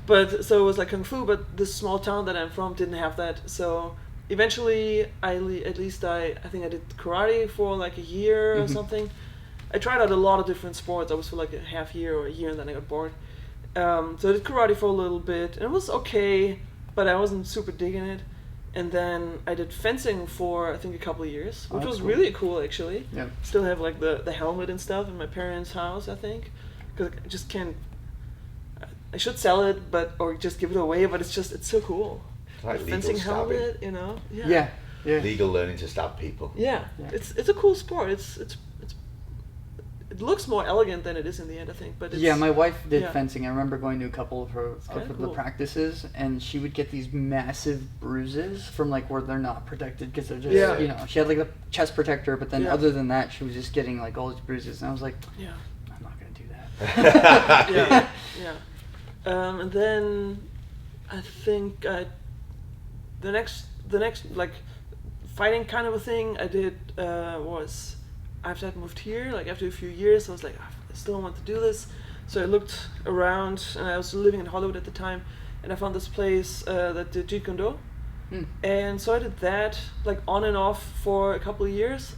But so it was like kung fu, but this small town that I'm from didn't have that. So eventually, I think I did karate for like a year or something. I tried out a lot of different sports. I was for like a half year or a year, and then I got bored. So I did karate for a little bit, and it was okay, but I wasn't super digging it. And then I did fencing for I think a couple of years, which was really cool actually. Yeah. Still have like the helmet and stuff in my parents' house, I think, because I just can't. I should sell it, or just give it away, but it's so cool. Like fencing stabbing. helmet, you know. Yeah. Legal learning to stab people. Yeah. It's a cool sport. It looks more elegant than it is in the end, I think. But my wife did fencing. I remember going to a couple of the cool. practices, and she would get these massive bruises from like where they're not protected because they're just you know, she had like a chest protector, but then other than that, she was just getting like all these bruises, and I was like, I'm not gonna do that. And then I think the next like fighting kind of a thing I did was after I moved here, like after a few years, I was like, I still want to do this. So I looked around, and I was living in Hollywood at the time, and I found this place that did Jeet Kune Do. And so I did that like on and off for a couple of years,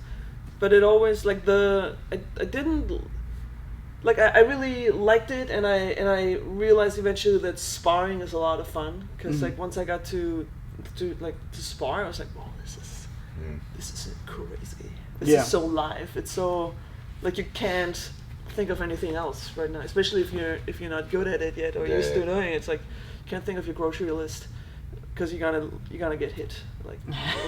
but it always like I didn't like I really liked it, and I realized eventually that sparring is a lot of fun because like once I got to spar, I was like, whoa, this is crazy. This is so live. It's so like you can't think of anything else right now, especially if you're not good at it yet or you're still doing it. It's like you can't think of your grocery list because you're gonna get hit. Like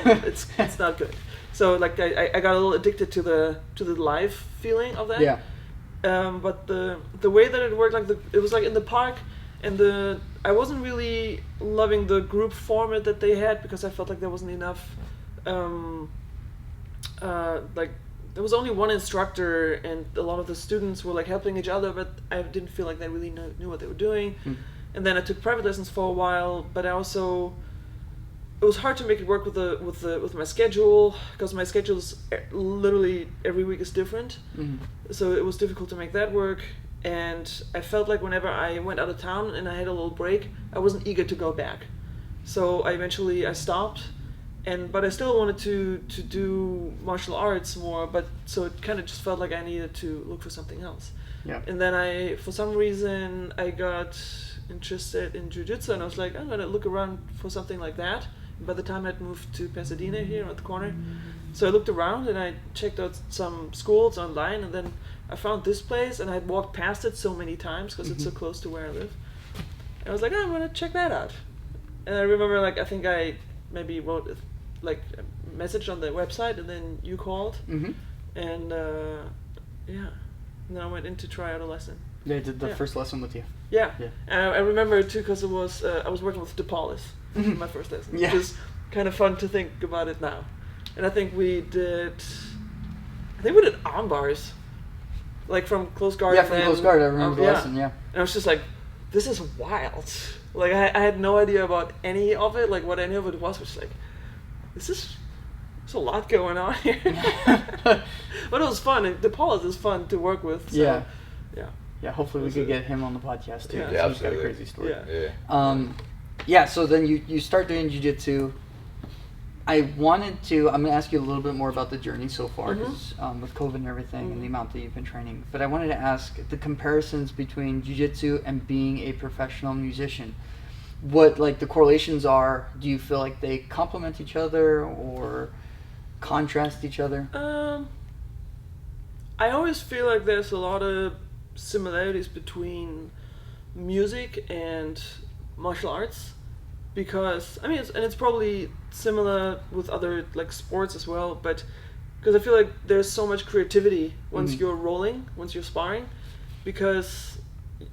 it's not good. So like I got a little addicted to the live feeling of that. Yeah. But the way that it worked, like it was like in the park, and I wasn't really loving the group format that they had because I felt like there wasn't enough. Like there was only one instructor, and a lot of the students were like helping each other, but I didn't feel like they really knew what they were doing. And then I took private lessons for a while, but it was hard to make it work with my schedule because my schedule is literally every week is different. So it was difficult to make that work, and I felt like whenever I went out of town and I had a little break, I wasn't eager to go back. So I eventually stopped. But I still wanted to do martial arts more, but so it kind of just felt like I needed to look for something else. Yeah. And then for some reason, I got interested in jiu-jitsu, and I was like, I'm gonna look around for something like that. by the time I'd moved to Pasadena here at the corner. So I looked around and I checked out some schools online, and then I found this place, and I'd walked past it so many times because it's so close to where I live. And I was like, I'm gonna check that out. And I remember, like, I think I maybe wrote like a message on the website, and then you called, and yeah, and then I went in to try out a lesson. Yeah, I did the first lesson with you. Yeah. And I remember it too because it was I was working with DePaulis in my first lesson, which is kind of fun to think about it now. And I think we did arm bars, like from close guard. Yeah, from close guard. I remember the lesson. Yeah. And I was just like, this is wild. Like I had no idea about any of it, like what any of it was. Which like, there's a lot going on here. But it was fun. And DePaulis is fun to work with. So, yeah. Yeah, hopefully we could get him on the podcast too. Yeah, He's got a crazy story. Yeah. So then you start doing jiu-jitsu. I'm going to ask you a little bit more about the journey so far, because with COVID and everything and the amount that you've been training. But I wanted to ask the comparisons between jiu-jitsu and being a professional musician. What like the correlations are? Do you feel like they complement each other or contrast each other? I always feel like there's a lot of similarities between music and martial arts, because I mean it's probably similar with other like sports as well, but because I feel like there's so much creativity once you're rolling, once you're sparring, because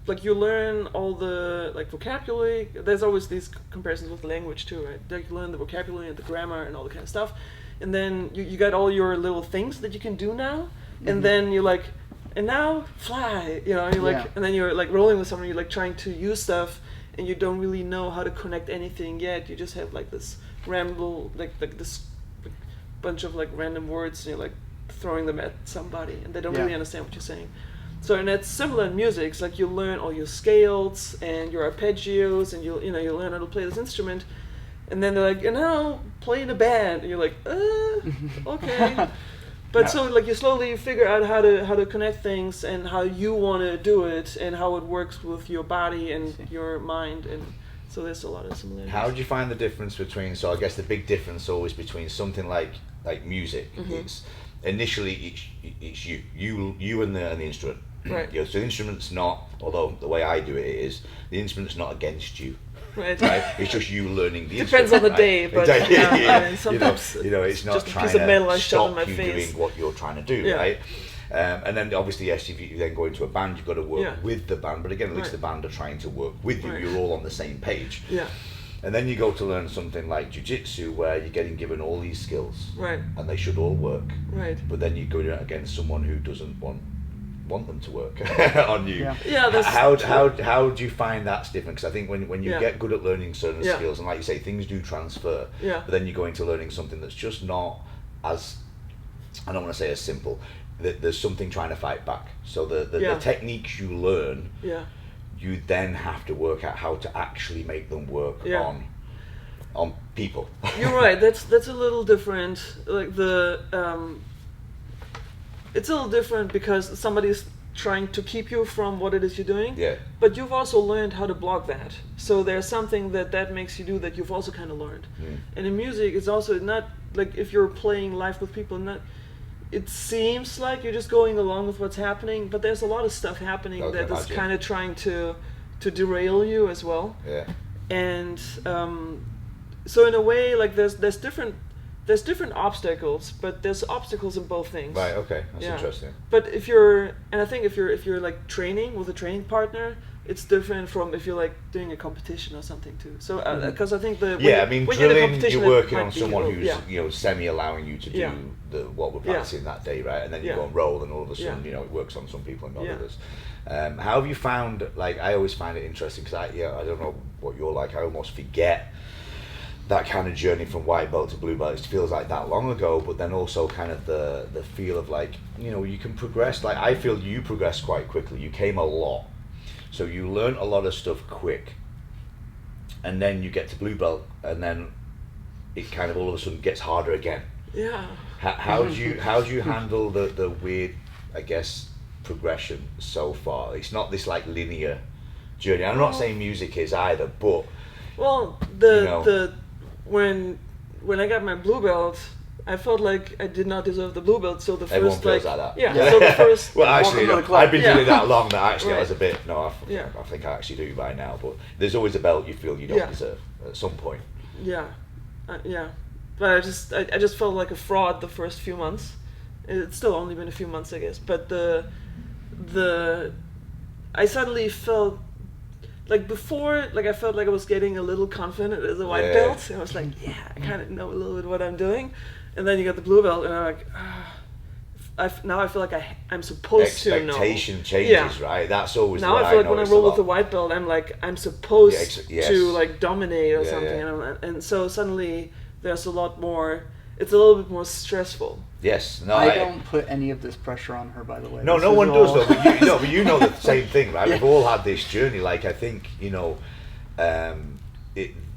like you learn all the like vocabulary. There's always these comparisons with language too, right? Like you learn the vocabulary and the grammar and all the kind of stuff, and then you got all your little things that you can do now, and then you're like, and now fly, you know, and you're like, and then you're like rolling with someone, you're like trying to use stuff, and you don't really know how to connect anything yet. You just have like this ramble, like this bunch of like random words, and you're like throwing them at somebody, and they don't really understand what you're saying. So, and it's similar in music. It's like you learn all your scales and your arpeggios, and you learn how to play this instrument, and then they're like, and now play in a band, and you're like, okay. But so like you slowly figure out how to connect things and how you want to do it and how it works with your body and your mind, and so there's a lot of similarities. How do you find the difference between? So I guess the big difference always between something like music. It's initially it's you and the instrument. Right. So the instrument's not. Although the way I do it is the instrument's not against you. Right. It's just you learning the Depends instrument. on the day, but I mean, sometimes it's not just a trying piece of metal I to shove in stop my you face. doing what you're trying to do, right? And then obviously, yes, if you then go into a band, you've got to work with the band. But again, at least the band are trying to work with you. You're all on the same page. Yeah. And then you go to learn something like jiu-jitsu, where you're getting given all these skills, and they should all work. Right. But then you go against someone who doesn't want them to work on you. Yeah. That's how do you find that's different? Because I think when you get good at learning certain Yeah. skills, and like you say, things do transfer. Yeah. But then you go into learning something that's just not as, I don't want to say as simple. There's something trying to fight back. So the techniques you learn. Yeah. You then have to work out how to actually make them work on people. You're right. That's a little different. Like it's a little different because somebody's trying to keep you from what it is you're doing. Yeah. But you've also learned how to block that. So there's something that makes you do that you've also kind of learned. And in music, it's also not like if you're playing live with people, it seems like you're just going along with what's happening, but there's a lot of stuff happening that is kind of trying to derail you as well. Yeah. And so in a way, like there's different obstacles, but there's obstacles in both things. Right. Okay. That's interesting. But if you're like training with a training partner, it's different from if you're like doing a competition or something too. So because I think when drilling, you're working on someone who's semi allowing you to do what we're practicing that day, right? And then you go and roll, and all of a sudden it works on some people and not others. How have you found? Like I always find it interesting because I don't know what you're like. I almost forget that kind of journey from white belt to blue belt. It feels like that long ago, but then also kind of the feel of like, you can progress. Like I feel you progressed quite quickly. You came a lot, so you learn a lot of stuff quick, and then you get to blue belt, and then it kind of all of a sudden gets harder again. Yeah. How do you handle the weird, I guess, progression so far? It's not this like linear journey. I'm not saying music is either, but when I got my blue belt, I felt like I did not deserve the blue belt. So the Everyone first feels like that. yeah. So the first well, actually, Welcome to the club. I've been doing it that long that actually I Right. was a bit. No, I think I actually do by now. But there's always a belt you feel you don't deserve at some point. Yeah, but I just felt like a fraud the first few months. It's still only been a few months, I guess. But I suddenly felt like before, like I felt like I was getting a little confident as a white belt. And I was like, yeah, I kind of know a little bit what I'm doing. And then you got the blue belt, and I'm like, now I feel like I'm supposed to know. Expectation changes, right? That's always now what I feel like when I notice roll a lot. with the white belt, I'm like I'm supposed yes. to like dominate or something, and so suddenly there's a lot more. It's a little bit more stressful. Yes, no, I don't put any of this pressure on her, by the way. No, This no is one all- does though. But you know the same thing, right? We've all had this journey. Like I think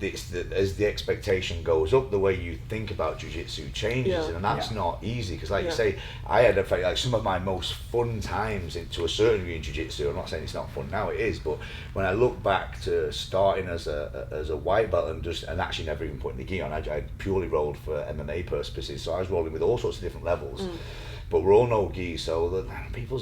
as the expectation goes up, the way you think about jiu-jitsu changes, and that's not easy. Because, like you say, I had like some of my most fun times to a certain degree in jiu-jitsu. I'm not saying it's not fun now; it is. But when I look back to starting as a white belt and actually never even putting the gi on, I purely rolled for MMA purposes. So I was rolling with all sorts of different levels. But we're all no gi, so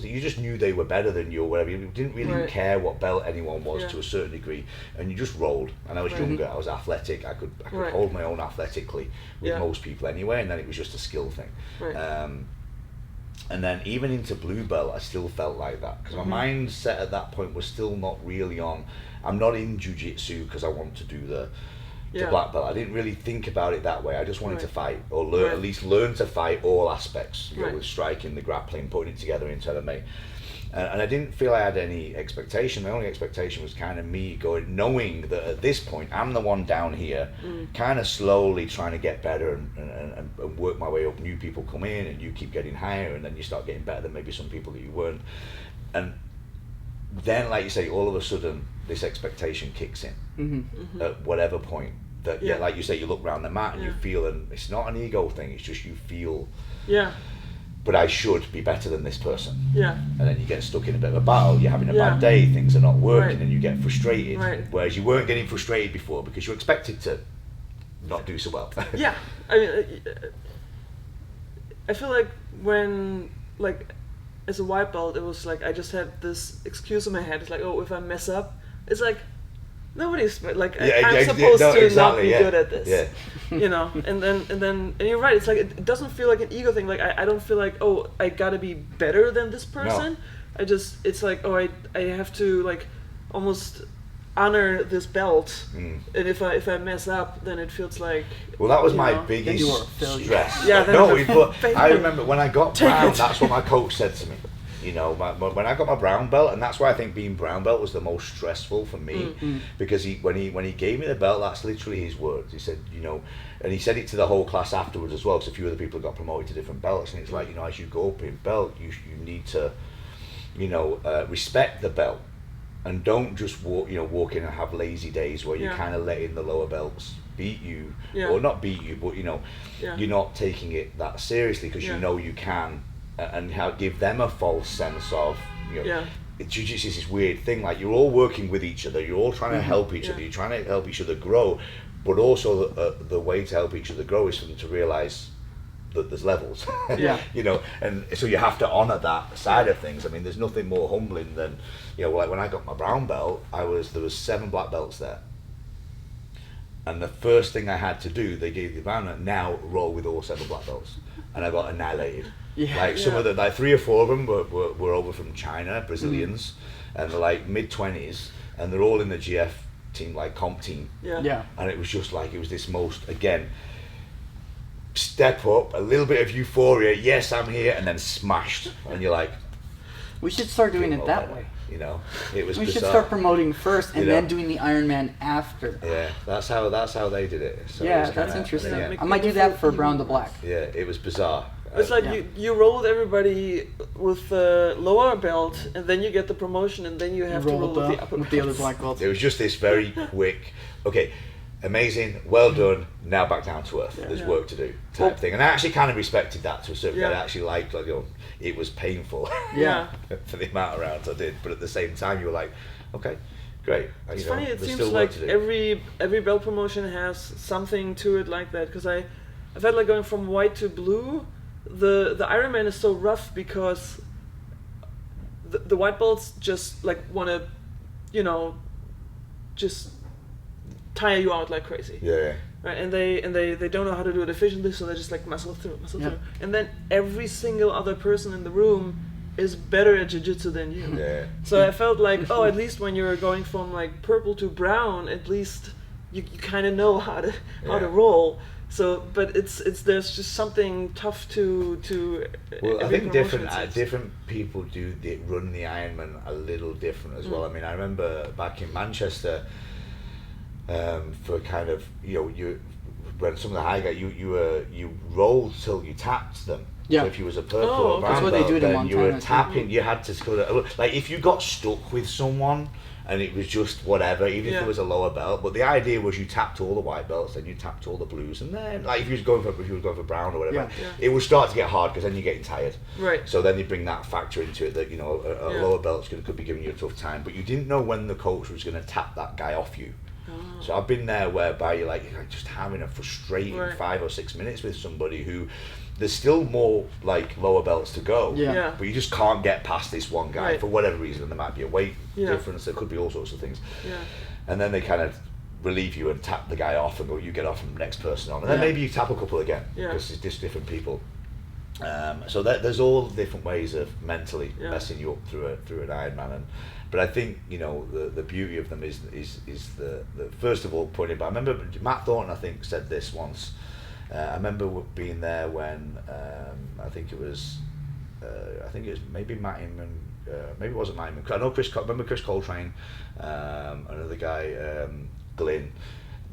you just knew they were better than you or whatever. You didn't really care what belt anyone was to a certain degree, and you just rolled. And I was younger, I was athletic, I could hold my own athletically with most people anyway, and then it was just a skill thing. And then even into blue belt, I still felt like that because my mindset at that point was still not really on. I'm not in jiu-jitsu because I want to do the black belt. I didn't really think about it that way. I just wanted to fight, or learn, at least learn to fight all aspects, with striking, the grappling, putting it together into MMA. And I didn't feel I had any expectation. My only expectation was kind of me knowing that at this point I'm the one down here, kind of slowly trying to get better and work my way up. New people come in and you keep getting higher, and then you start getting better than maybe some people that you weren't. And then, like you say, all of a sudden this expectation kicks in at whatever point. That like you say, you look around the mat and you feel, and it's not an ego thing. It's just you feel. But I should be better than this person. And then you get stuck in a bit of a battle. You're having a bad day. Things are not working, and you get frustrated. Whereas you weren't getting frustrated before because you expected to not do so well. I mean, I feel like when as a white belt, it was like I just had this excuse in my head. It's like, oh, if I mess up, it's like nobody's like I'm supposed to not be good at this, you know. And then you're right. It's like it doesn't feel like an ego thing. Like I don't feel like, oh, I gotta be better than this person. No. It's like, oh, I have to like almost honor this belt, and if I mess up, then it feels like. Well, that was my biggest stress. But I remember when I got brown. That's what my coach said to me. You know, when I got my brown belt, and that's why I think being brown belt was the most stressful for me, because when he gave me the belt, that's literally his words. He said, you know, and he said it to the whole class afterwards as well, because a few other people got promoted to different belts, and it's like, you know, as you go up in belt, you need to, you know, respect the belt, and don't just walk in and have lazy days where you're kind of letting the lower belts beat you, or not beat you, but you know, you're not taking it that seriously because you know you can. And how give them a false sense of, you know, jiu-jitsu is this weird thing, like you're all working with each other, you're all trying to help each other, you're trying to help each other grow, but also the way to help each other grow is for them to realize that there's levels, you know, and so you have to honor that side of things. I mean, there's nothing more humbling than, you know, like when I got my brown belt, there was 7 black belts there. And the first thing I had to do, they gave the brown, now roll with all 7 black belts, and I got annihilated. Some of the 3 or 4 of them were over from China, Brazilians, and they're like mid-20s, and they're all in the GF team, like comp team. And it was just like, it was this most, again, step up, a little bit of euphoria, yes, I'm here, and then smashed, and you're like, we should start doing it that way. You know, it was. We bizarre. should start promoting first and then doing the Ironman after. Yeah, that's how they did it. So yeah, it that's interesting. I might do that for brown to black. Yeah, it was bizarre. It's like you roll with everybody with the lower belt, and then you get the promotion, and then you have to roll with the other black belts. It was just this very quick, okay, amazing, well done, now back down to earth. There's work to do type thing. And I actually kind of respected that to a certain extent. I actually liked, like, you know, it was painful for the amount of rounds I did, but at the same time you were like, okay, great. It's You know, funny. It there's seems still work like to do. every belt promotion has something to it like that. Because I felt like going from white to blue. The Ironman is so rough because the white belts just like want to, you know, just tire you out like crazy. Yeah. Right, and they don't know how to do it efficiently, so they just like muscle through. And then every single other person in the room is better at jiu-jitsu than you. Yeah. So I felt like, oh, at least when you're going from like purple to brown, at least you kind of know how to roll. So, but it's there's just something tough to. Well, I every think promotion, it seems. different people run the Ironman a little different as well. I mean, I remember back in Manchester, for kind of when some of the high guys you rolled till you tapped them. Yeah. So if you was a purple or brown That's what they do belt, in then you Montana, were too. tapping. You had to sort of like if you got stuck with someone. And it was just whatever, even if it was a lower belt. But the idea was you tapped all the white belts, then you tapped all the blues, and then like if you was going for brown or whatever, it would start to get hard because then you're getting tired. Right. So then you bring that factor into it that a lower belt's could be giving you a tough time, but you didn't know when the coach was going to tap that guy off you. Oh. So I've been there whereby you're like just having a frustrating 5 or 6 minutes with somebody who. There's still more like lower belts to go, but you just can't get past this one guy for whatever reason. And there might be a weight difference. There could be all sorts of things. Yeah. And then they kind of relieve you and tap the guy off and go, you get off and the next person on. And then maybe you tap a couple again because it's just different people. So there's all different ways of mentally messing you up through an Ironman. But I think the beauty of them is the first of all pointing. But I remember Matt Thornton I think said this once. I remember being there when I think it was maybe Matt Inman, maybe it wasn't Matt Inman. I know remember Chris Coltrane, another guy, Glynn.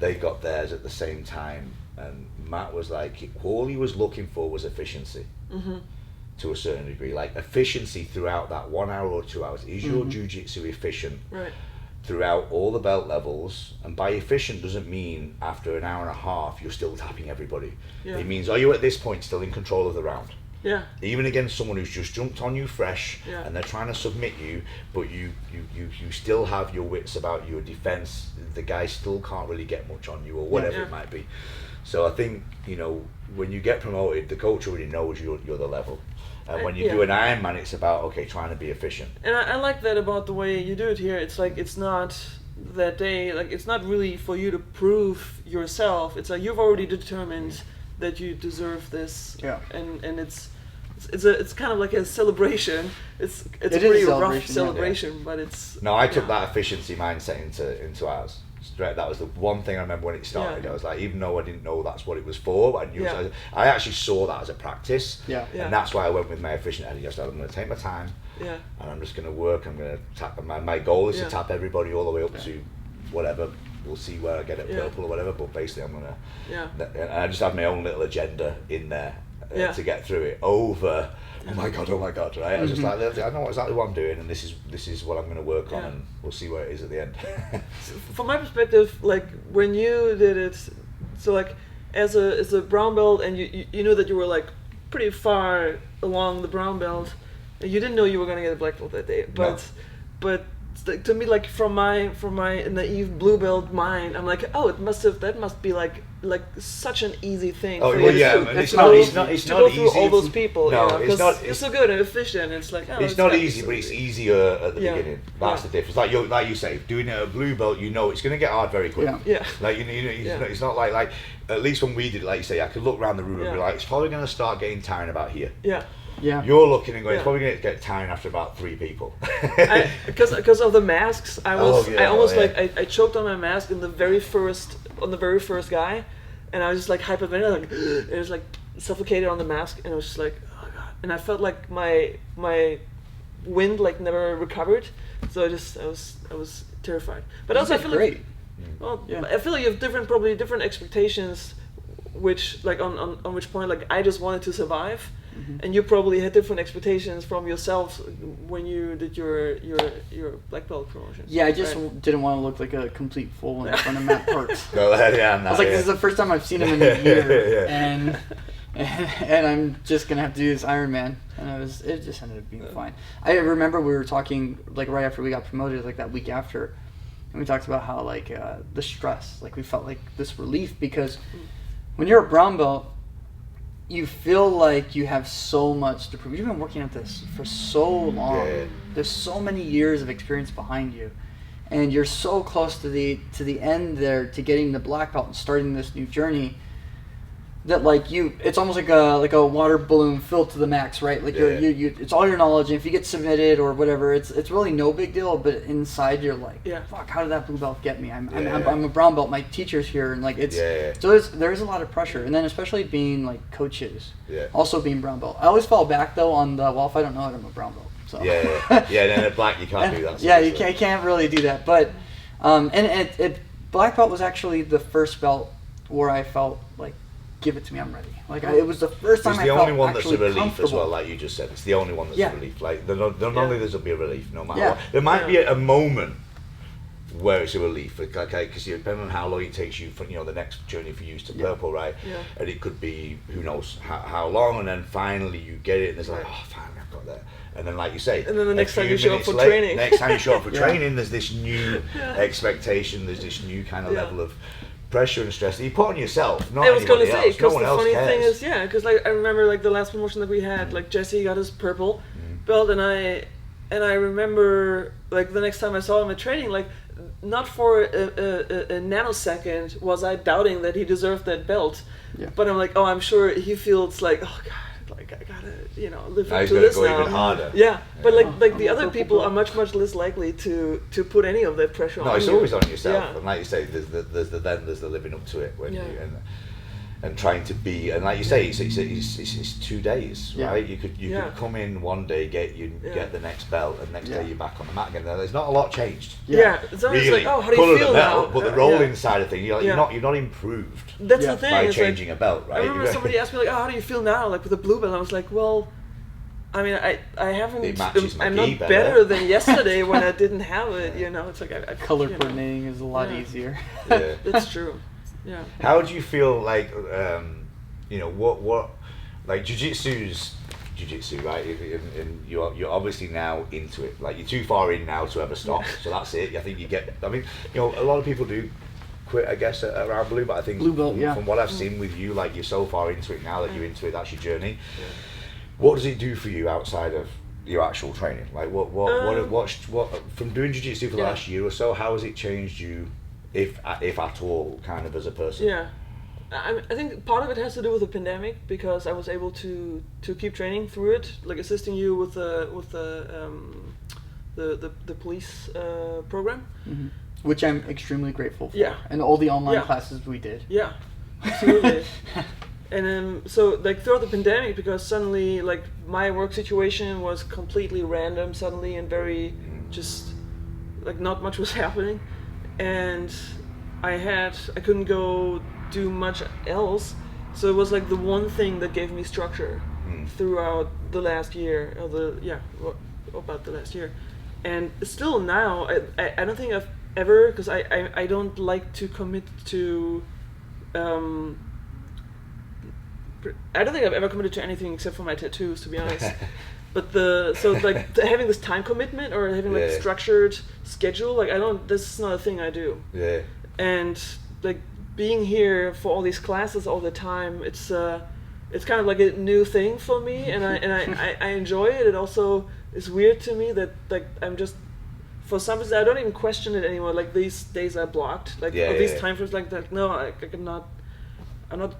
They got theirs at the same time, and Matt was like, all he was looking for was efficiency. Mm-hmm. To a certain degree, like efficiency throughout that 1 hour or 2 hours. Is your jiu-jitsu efficient? Right. Throughout all the belt levels, and by efficient doesn't mean after an hour and a half you're still tapping everybody. It means, are you at this point still in control of the round? Yeah. Even against someone who's just jumped on you fresh and they're trying to submit you, but you still have your wits about your defense. The guy still can't really get much on you or whatever it might be. So I think when you get promoted, the coach already knows you're the level. And when you do an Ironman, it's about trying to be efficient. And I like that about the way you do it here. It's like it's not that day. Like it's not really for you to prove yourself. It's like you've already determined that you deserve this. Yeah. And it's kind of like a celebration. It's a pretty rough celebration, but it's. No, I took that efficiency mindset into ours. That was the one thing I remember when it started. I was like, even though I didn't know that's what it was for, I knew I actually saw that as a practice. And that's why I went with my efficient attitude. I said, I'm going to take my time, and I'm just going to work. I'm going to tap. My goal is to tap everybody all the way up to whatever. We'll see where I get it purple or whatever. But basically, I'm going to. And I just had my own little agenda in there to get through it. Over. Oh my god, right? I was just like, I know exactly what I'm doing, and this is what I'm going to work on, and we'll see where it is at the end. From my perspective, like when you did it, so like as a brown belt, and you knew that you were like pretty far along the brown belt, and you didn't know you were going to get a black belt that day, but to me, like from my naive blue belt mind, I'm like, oh, that must be like such an easy thing. Oh, for well, you it's to not go easy through all those people. No, it's not. You're so good and efficient. It's like it's not easy, but it's easier at the beginning. That's the difference. Like you say, doing a blue belt, it's going to get hard very quick. Yeah. Like it's not like at least when we did it, like you say, I could look around the room and be like, it's probably going to start getting tiring about here. Yeah. Yeah. You're looking and going, it's probably going to get tiring after about 3 people. Because of the masks, I choked on my mask on the very first guy, and I was just like hyperventilating, like, it was like suffocated on the mask, and I was just like, oh god, and I felt like my wind like never recovered, so I was terrified. But also I feel like, I feel like you have probably different expectations, which like on which point like I just wanted to survive. Mm-hmm. And you probably had different expectations from yourself when you did your black belt promotion. Yeah, I just didn't want to look like a complete fool in front of Matt Parks. I was like, this is the first time I've seen him in a year, and I'm just gonna have to do this Ironman, and it just ended up being fine. I remember we were talking like right after we got promoted, like that week after, and we talked about how like the stress, like we felt like this relief because when you're a brown belt, you feel like you have so much to prove. You've been working at this for so long. Yeah. There's so many years of experience behind you, and you're so close to the end there, to getting the black belt and starting this new journey, that like it's almost like a water balloon filled to the max, right? Like you it's all your knowledge, and if you get submitted or whatever, it's really no big deal. But inside you're like, fuck, how did that blue belt get me? I'm a brown belt. My teacher's here, and like it's so there's a lot of pressure, and then especially being like coaches, also being brown belt. I always fall back though on the well, if I don't know it, I'm a brown belt. So Then at black you can't do that. Yeah, you can't really do that. But and black belt was actually the first belt where I felt like, give it to me, I'm ready. Like it was the first time I felt actually It's the only one that's a relief as well, comfortable. like you just said. It's the only one that's a relief. Like normally there's will be a relief no matter what. There might be a moment where it's a relief, okay, because depending on how long it takes you for the next journey for you to purple, right? And it could be who knows how long, and then finally you get it, and it's like, oh, finally I've got that. And then, like you say, and then the next time you show up for training, training, there's this new expectation, there's this new kind of level of pressure and stress that you put on yourself, not anybody else. I was going to say, because the funny thing is, because like I remember like the last promotion that we had, like Jesse got his purple belt, and I remember like the next time I saw him at training, like not for a nanosecond was I doubting that he deserved that belt, but I'm like, oh, I'm sure he feels like, oh God, like I gotta live up to this now. Even harder. But like the other people are much less likely to put any of that pressure on you. No, it's always on yourself, and like you say, there's the living up to it when you and trying to be, and like you say, it's 2 days, right? You could come in one day, get the next belt, and next day you're back on the mat again. There's not a lot changed. It's always really, like, oh, how do you feel now? But the rolling side of things, you're not improved. That's the thing. By changing a belt, right? I remember somebody asked me like, oh, how do you feel now, like with the blue belt? And I was like, well, I mean, I haven't. I'm not better than yesterday when I didn't have it. It's like I color coordinating is a lot easier. Yeah, that's true. Yeah. How do you feel like, what like jiu-jitsu, right? And you're obviously now into it. Like you're too far in now to ever stop. So that's it. I think you get. I mean, a lot of people do quit, I guess, around blue, but I think blue belt, from what I've seen with you, like you're so far into it now that you're into it. That's your journey. What does it do for you outside of your actual training? Like what from doing jiu-jitsu for the last year or so? How has it changed you? If at all, kind of as a person. I think part of it has to do with the pandemic, because I was able to keep training through it, like assisting you with the police program, which I'm extremely grateful for. And all the online classes we did. Yeah, absolutely. And so like throughout the pandemic, because suddenly like my work situation was completely random suddenly, and very just like not much was happening. And I couldn't go do much else, so it was like the one thing that gave me structure throughout the last year, about the last year. And still now, I don't think I've ever, because I don't like to commit to, I don't think I've ever committed to anything except for my tattoos, to be honest. But having this time commitment or having like a structured schedule, like this is not a thing I do. Yeah. And like being here for all these classes all the time, it's kind of like a new thing for me, and I enjoy it. It also is weird to me that like I'm just, for some reason I don't even question it anymore. Like these days are blocked, like these time frames like that. No, I'm not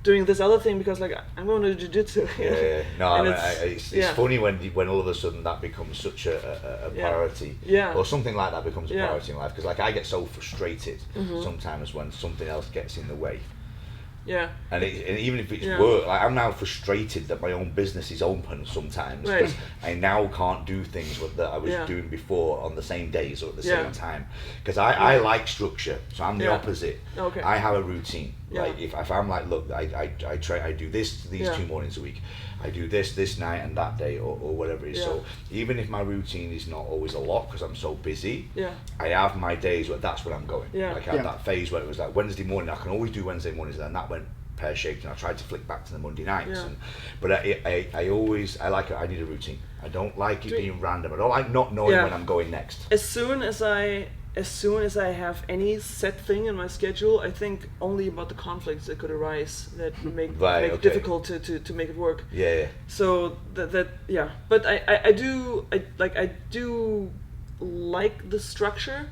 doing this other thing because like I'm going to jiu-jitsu. It's funny when all of a sudden that becomes such a priority, or something like that becomes a priority in life, because like I get so frustrated sometimes when something else gets in the way. And even if it's work, like I'm now frustrated that my own business is open sometimes, because I now can't do things that I was doing before on the same days or at the same time, because I like structure, so I'm the opposite. I have a routine. Like if I'm like, look, I do this these 2 mornings a week, I do this night and that day, or whatever it is. So even if my routine is not always a lot because I'm so busy, I have my days where that's when I'm going. Like I had that phase where it was like Wednesday morning, I can always do Wednesday mornings, and that went pear-shaped, and I tried to flick back to the Monday nights. But I always, I need a routine. I don't like it being random. I don't like not knowing when I'm going next. As soon as I as soon as I have any set thing in my schedule, I think only about the conflicts that could arise that make it difficult to make it work. Yeah. So that yeah, but I do like the structure,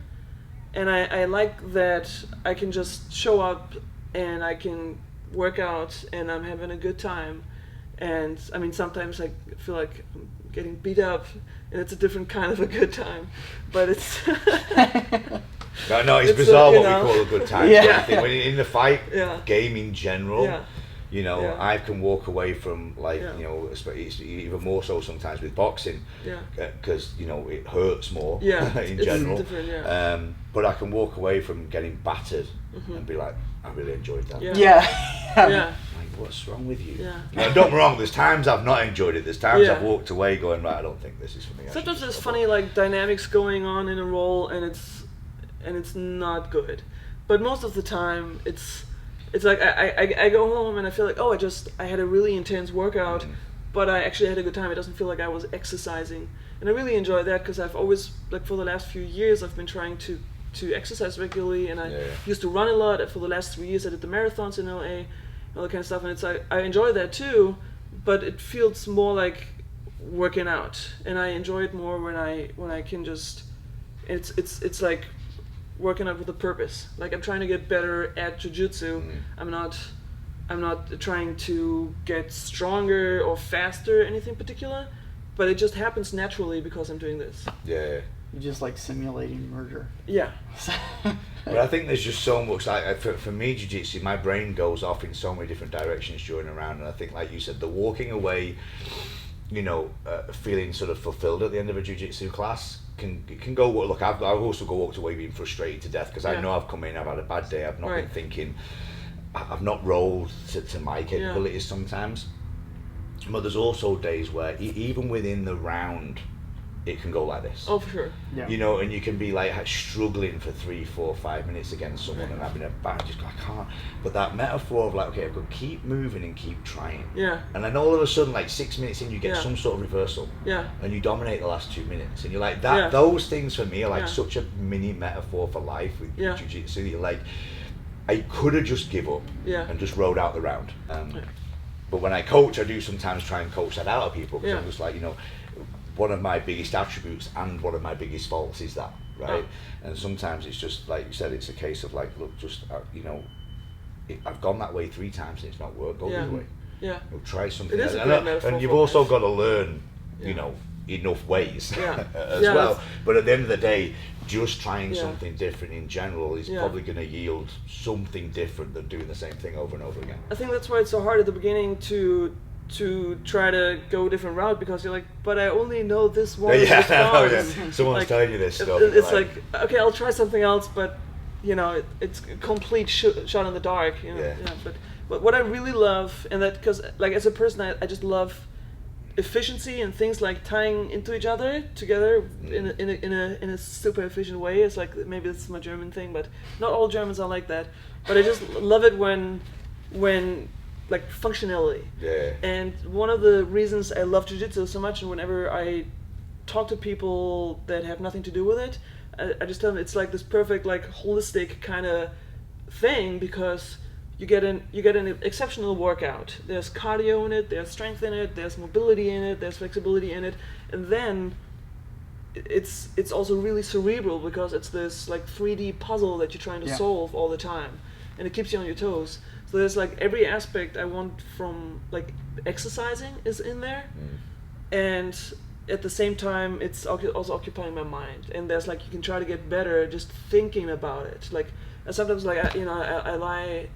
and I like that I can just show up and I can work out and I'm having a good time. And I mean, sometimes I feel like I'm getting beat up, and it's a different kind of a good time. But it's no, it's bizarre what we call a good time. Yeah. I think when you're in the fight game in general, I can walk away from it's even more so sometimes with boxing, because it hurts more in general. Different, but I can walk away from getting battered and be like, I really enjoyed that. Yeah. Like, what's wrong with you? Yeah. Now, don't get me wrong. There's times I've not enjoyed it. There's times I've walked away going, right, I don't think this is for me. Sometimes there's funny dynamics going on in a role, and it's not good. But most of the time, it's like I go home and I feel like, oh, I had a really intense workout, but I actually had a good time. It doesn't feel like I was exercising, and I really enjoy that because I've always, like, for the last few years, I've been trying to exercise regularly, and I used to run a lot. For the last 3 years I did the marathons in LA and all that kind of stuff, and it's like I enjoy that too, but it feels more like working out, and I enjoy it more when I can just it's like working out with a purpose. Like, I'm trying to get better at jiu-jitsu. I'm not trying to get stronger or faster or anything particular, but it just happens naturally because I'm doing this. Yeah. You're just like simulating murder. Yeah. But I think there's just so much, like, for me, jiu-jitsu, my brain goes off in so many different directions during a round, and I think, like you said, the walking away, feeling sort of fulfilled at the end of a jiu-jitsu class can go. Look, I've also walked away being frustrated to death because I know I've come in, I've had a bad day, I've not been thinking, I've not rolled to my capabilities sometimes. But there's also days where even within the round, it can go like this. Oh, for sure. Yeah. And you can be like struggling for 3, 4, 5 minutes against someone and having a bad, just I can't. But that metaphor of like, okay, I've got to keep moving and keep trying. Yeah. And then all of a sudden, like 6 minutes in, you get some sort of reversal. Yeah. And you dominate the last 2 minutes, and you're like that. Those things for me are like such a mini metaphor for life with jiu-jitsu. You're like, I could have just give up and just rode out the round. But when I coach, I do sometimes try and coach that out of people because I'm just like, one of my biggest attributes and one of my biggest faults is that, right? And sometimes it's just like you said, it's a case of like, look, just I've gone that way 3 times and it's not worked. Go this way. Yeah. Try something It is else. a great metaphor And you've for also life. got to learn, enough ways as Yeah, well. But at the end of the day, just trying Yeah. something different in general is Yeah. probably going to yield something different than doing the same thing over and over again. I think that's why it's so hard at the beginning to try to go a different route, because you're like, but I only know this one response. Someone's Like, telling you this stuff. It's like, okay, I'll try something else, but it's a complete shot in the dark. But what I really love, and that, because like as a person, I just love efficiency and things like tying into each other together in a super efficient way. It's like, maybe this is my German thing, but not all Germans are like that. But I just love it when like functionality. Yeah. And one of the reasons I love jiu-jitsu so much, and whenever I talk to people that have nothing to do with it, I just tell them it's like this perfect, like, holistic kind of thing, because you get an exceptional workout. There's cardio in it, there's strength in it, there's mobility in it, there's flexibility in it, and then it's also really cerebral, because it's this like 3D puzzle that you're trying to solve all the time, and it keeps you on your toes. So there's like every aspect I want from like exercising is in there, and at the same time it's also occupying my mind. And there's like, you can try to get better just thinking about it. Like, I sometimes like I lie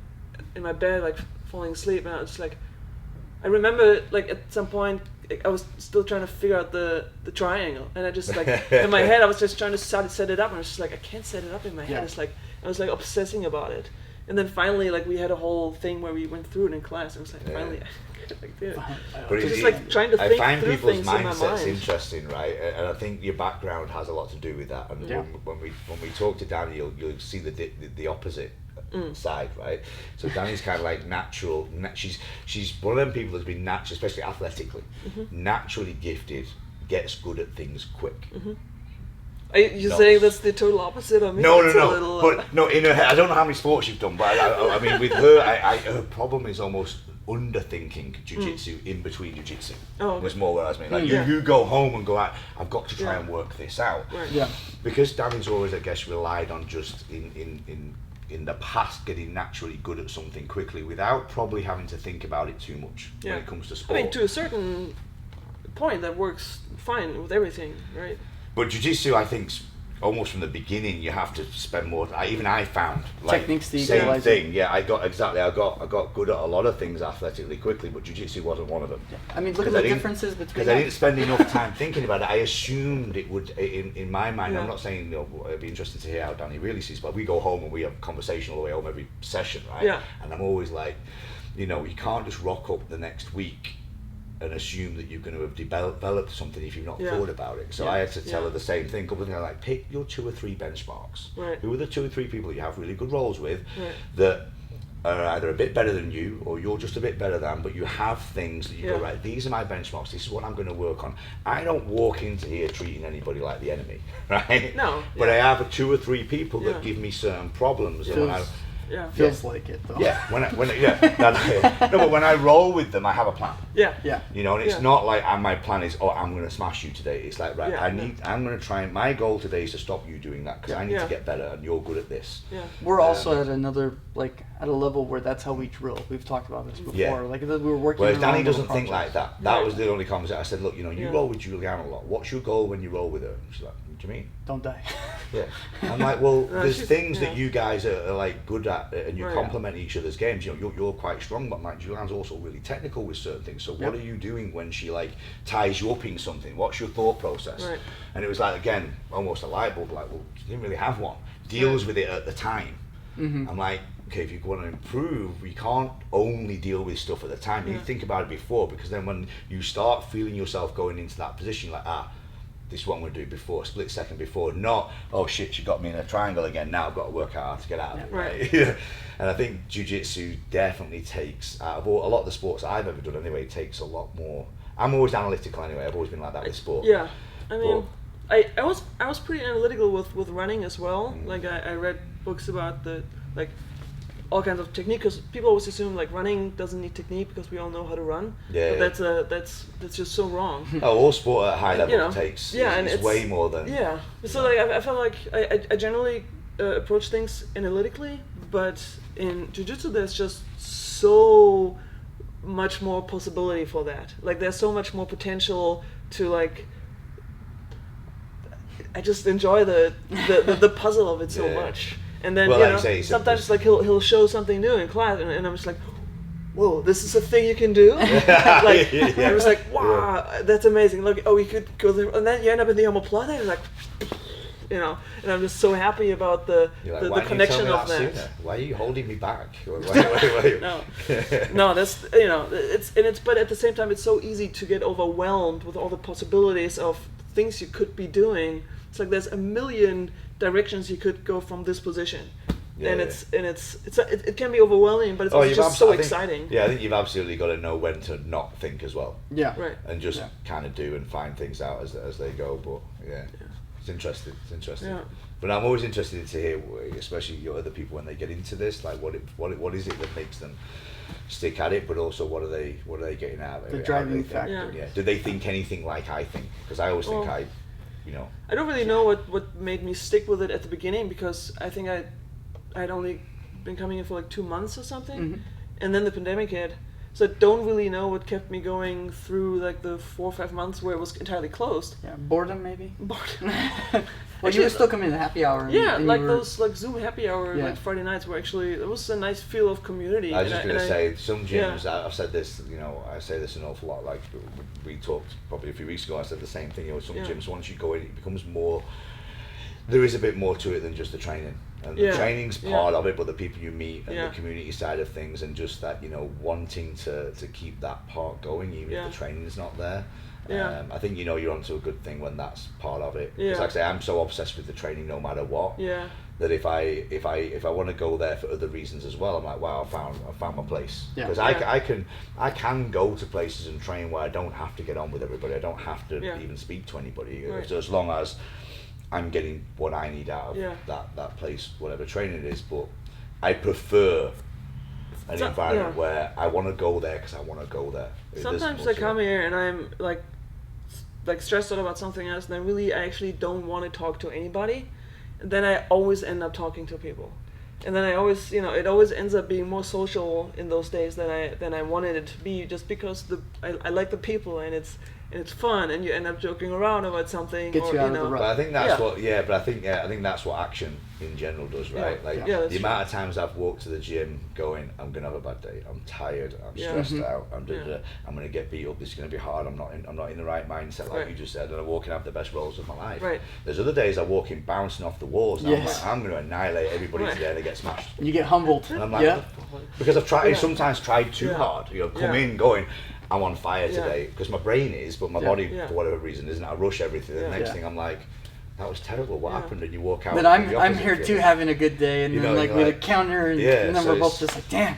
in my bed like falling asleep, and I was like, I remember like at some point I was still trying to figure out the triangle, and I just like in my head I was just trying to set it up, and I was just like, I can't set it up in my head. It's like I was like obsessing about it. And then finally, like, we had a whole thing where we went through it in class, and it was like, finally, I could like do it. But Just like trying to think I find through people's things in my mindsets mind. interesting, right? And I think your background has a lot to do with that. And when we talk to Danny, you'll see the opposite side, right? So Danny's kind of like natural. She's one of them people that's been natural, especially athletically, naturally gifted, gets good at things quick. Are you nuts. saying that's the total opposite of me? No, It's no, a no. little, But no, in her head, I don't know how many sports you've done, but I mean, with her, her problem is almost underthinking jiu-jitsu in between jiu-jitsu. Oh, okay. Was more what I was mean. Like Yeah. you go home and go out. I've got to try Yeah. and work this out. Right. Yeah. Because Danny's always, I guess, relied on just in the past getting naturally good at something quickly without probably having to think about it too much when it comes to sport. I mean, to a certain point, that works fine with everything, right? But jiu-jitsu, I think, almost from the beginning, you have to spend more. I found like Techniques to same equalize thing. Yeah, I got good at a lot of things athletically quickly, but jiu-jitsu wasn't one of them. I mean, look at the differences between. Because I didn't spend enough time thinking about it. I assumed it would, in my mind. Yeah. I'm not saying it'd be interesting to hear how Danny really sees, but we go home and we have a conversation all the way home every session, right? Yeah. And I'm always like, you can't just rock up the next week and assume that you're going to have developed something if you've not thought about it. So I had to tell her the same thing. Couple of things like, pick your 2 or 3 benchmarks. Right. Who are the 2 or 3 people that you have really good roles with Right. that are either a bit better than you or you're just a bit better than, but you have things that you go, right, these are my benchmarks, this is what I'm going to work on. I don't walk into here treating anybody like the enemy, right? No. But I have 2 or 3 people that Yeah. give me certain problems. And when I, Yeah. Feels like it though. yeah, no, but when I roll with them, I have a plan. Yeah. Yeah. And it's Yeah. not like my plan is, I'm going to smash you today. It's like, right, Yeah, I'm going to try, my goal today is to stop you doing that because I need Yeah. to get better and you're good at this. Yeah. We're also at another, at a level where that's how we drill. We've talked about this before. Yeah. Like we were working. Whereas on Danny our little doesn't think like projects. that. That Right. was the only conversation. I said, look, you Yeah. roll with Juliane a lot. What's your goal when you roll with her? And she's like, what do you mean? Don't die. Yeah. I'm like, well, there's she's- things yeah. that you guys are like good at and you Right. complement each other's games. You're quite strong, but like Juliane's also really technical with certain things. So what are you doing when she like ties you up in something? What's your thought process? Right. And it was like, again, almost a light bulb, like, well, you didn't really have one. Deals with it at the time. Mm-hmm. I'm like, okay, if you want to improve, you can't only deal with stuff at the time. You need to think about it before, because then when you start feeling yourself going into that position, like, this is what I'm going to do before, split second before, not, oh shit, she got me in a triangle again, now I've got to work out how to get out of it. Right. Right? And I think jiu-jitsu definitely takes, out of a lot of the sports I've ever done anyway, it takes a lot more. I'm always analytical anyway, I've always been like that with sport. Yeah. I mean, I was pretty analytical with running as well. Like I read books about all kinds of technique, because people always assume like running doesn't need technique because we all know how to run. Yeah. But that's just so wrong. Oh, all sport at high level takes, and it's way more than... Yeah. So like I felt like I generally approach things analytically, but in jiu-jitsu there's just so much more possibility for that. Like there's so much more potential to like. I just enjoy the puzzle of it so much. And then Well, like you say, sometimes like he'll show something new in class, and I'm just like, whoa, this is a thing you can do. Like I was like, wow, that's amazing. Look, we could go there, and then you end up in the omoplata, and like, and I'm just so happy about the connection of that. Why are you holding me back? Why? No, that's but at the same time it's so easy to get overwhelmed with all the possibilities of things you could be doing. It's like there's a million directions you could go from this position. And it can be overwhelming, but it's just so exciting. Yeah, I think you've absolutely got to know when to not think as well. Yeah. Right. And just kind of do and find things out as they go. But it's interesting. It's interesting. Yeah. But I'm always interested to hear, especially your other people when they get into this, like what is it that makes them stick at it, but also what are they getting out of it? The driving factor. Yeah. Do they think anything like I think? Because I always think I don't really know what made me stick with it at the beginning, because I think I'd only been coming in for like 2 months or something, and then the pandemic hit. So I don't really know what kept me going through like the 4 or 5 months where it was entirely closed. Yeah, boredom maybe. Boredom. Well, you were still coming to happy hour. Yeah, like those like Zoom happy hour Yeah. like Friday nights were actually, it was a nice feel of community. I was just going to say, some gyms, Yeah. I've said this, I say this an awful lot, like we talked probably a few weeks ago, I said the same thing, some gyms, once you go in, it becomes more, there is a bit more to it than just the training. And the training's part of it, but the people you meet and the community side of things, and just that, wanting to keep that part going, even if the training is not there. I think you're onto a good thing when that's part of it. Because like I say, I'm so obsessed with the training no matter what. Yeah. That if I want to go there for other reasons as well, I'm like, wow, I found my place. Because I can go to places and train where I don't have to get on with everybody. I don't have to even speak to anybody. Right. So as long as I'm getting what I need out of Yeah. that place, whatever training it is. But I prefer an environment where I want to go there because I want to go there. Sometimes I come here and I'm like stressed out about something else, and I actually don't want to talk to anybody. And then I always end up talking to people. And then I always, it always ends up being more social in those days than I wanted it to be, just because I like the people, and it's fun, and you end up joking around about something. Gets you out of the rut. But I think that's I think that's what action in general does, right? The amount of times I've walked to the gym going, I'm gonna have a bad day, I'm tired, I'm stressed out, I'm gonna get beat up, this is gonna be hard, I'm not in the right mindset, like you just said, and I walk and have the best rolls of my life. Right. There's other days I walk in bouncing off the walls, and I'm like, I'm gonna annihilate everybody today, and they get smashed. You get humbled. And I'm like, because I've sometimes tried too hard, come in going, I'm on fire today, because my brain is, but my body, for whatever reason, isn't. I rush everything. The next thing I'm like, that was terrible. What happened? And you walk out. But I'm here too, having a good day, and then like with a counter, and then so we're both just like, damn.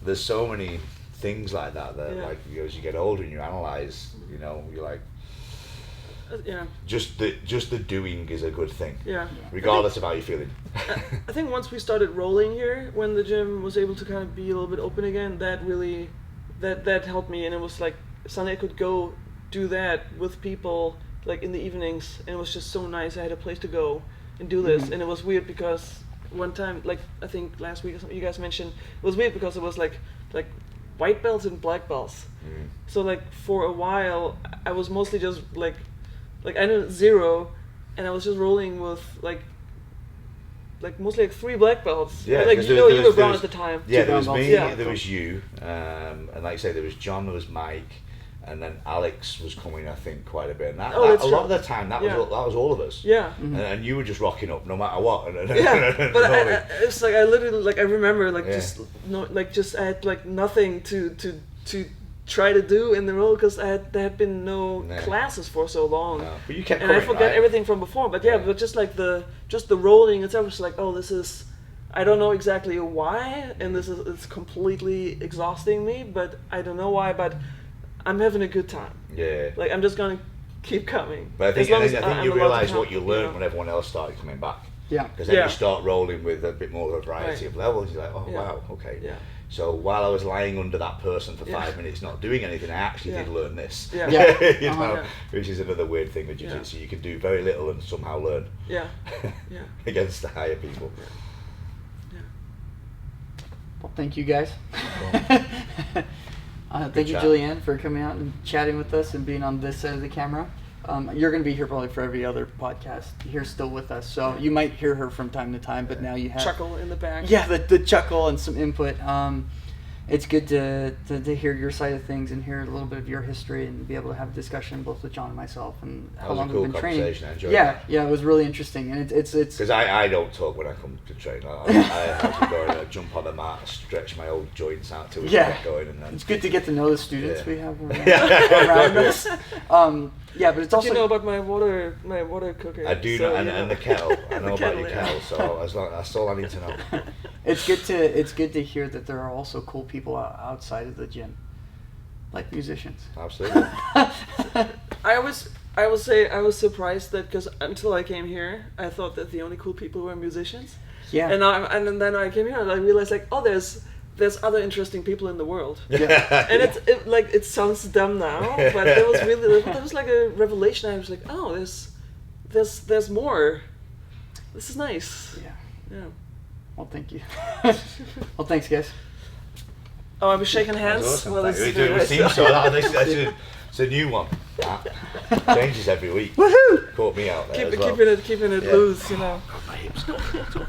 There's so many things like that like as you get older and you analyze, you're like, just the doing is a good thing. Yeah. Regardless of how you're feeling. I think once we started rolling here, when the gym was able to kind of be a little bit open again, that really. That helped me, and it was like Sunday I could go do that with people like in the evenings, and it was just so nice. I had a place to go and do this, and it was weird because one time, like I think last week or something, you guys mentioned, it was weird because it was like white belts and black belts. So like for a while I was mostly just like I knew 0, and I was just rolling with like mostly like 3 black belts. Yeah, like you were brown at the time. Yeah, there was me, there was you, and like I say, there was John, there was Mike, and then Alex was coming, I think, quite a bit. And a lot of the time, that was all of us. Yeah. And you were just rocking up no matter what. But it's like I literally I remember just I had like nothing to try to do in the role because there had been no classes for so long. No. But you kept and I forgot everything from before. But but just the rolling itself was like, oh, this is, I don't know exactly why, and it's completely exhausting me, but I don't know why, but I'm having a good time. Yeah. Like I'm just gonna keep coming. But I think you realise what you learned when everyone else started coming back. Yeah. Because then you start rolling with a bit more of a variety of levels. You're like, oh wow, okay. Yeah. So while I was lying under that person for 5 minutes not doing anything, I actually did learn this. Yeah. Which is another weird thing with jiu-jitsu. You can do very little and somehow learn. Yeah. Against the higher people. Yeah. Well, thank you guys. Thank you, Juliane, for coming out and chatting with us and being on this side of the camera. You're going to be here probably for every other podcast. You're still with us, so you might hear her from time to time, but now you have... Chuckle in the back. Yeah, the chuckle and some input. It's good to hear your side of things and hear a little bit of your history and be able to have a discussion both with John and myself and how long we've been training. I enjoyed that. Yeah, it was really interesting, and it's because I don't talk when I come to train. I have to go and jump on the mat, stretch my old joints out till we get going, and then it's good to get to know the students we have around us. But it's also. You know about my water cooker. I do know, and the kettle. I know about your kettle, so that's all I need to know. It's good to hear that there are also cool people outside of the gym, like musicians. Absolutely. I will say I was surprised that because until I came here, I thought that the only cool people were musicians. Yeah. And then I came here and I realized like, oh, there's other interesting people in the world. Yeah. And it sounds dumb now, but that was like a revelation. I was like, oh, there's more. This is nice. Yeah. Yeah. Well, thank you. Well, thanks, guys. Oh, I'm shaking hands. Awesome. Well, it's a new one. Changes every week. Woohoo! Caught me out there. Keeping it loose, you know. God, my hips.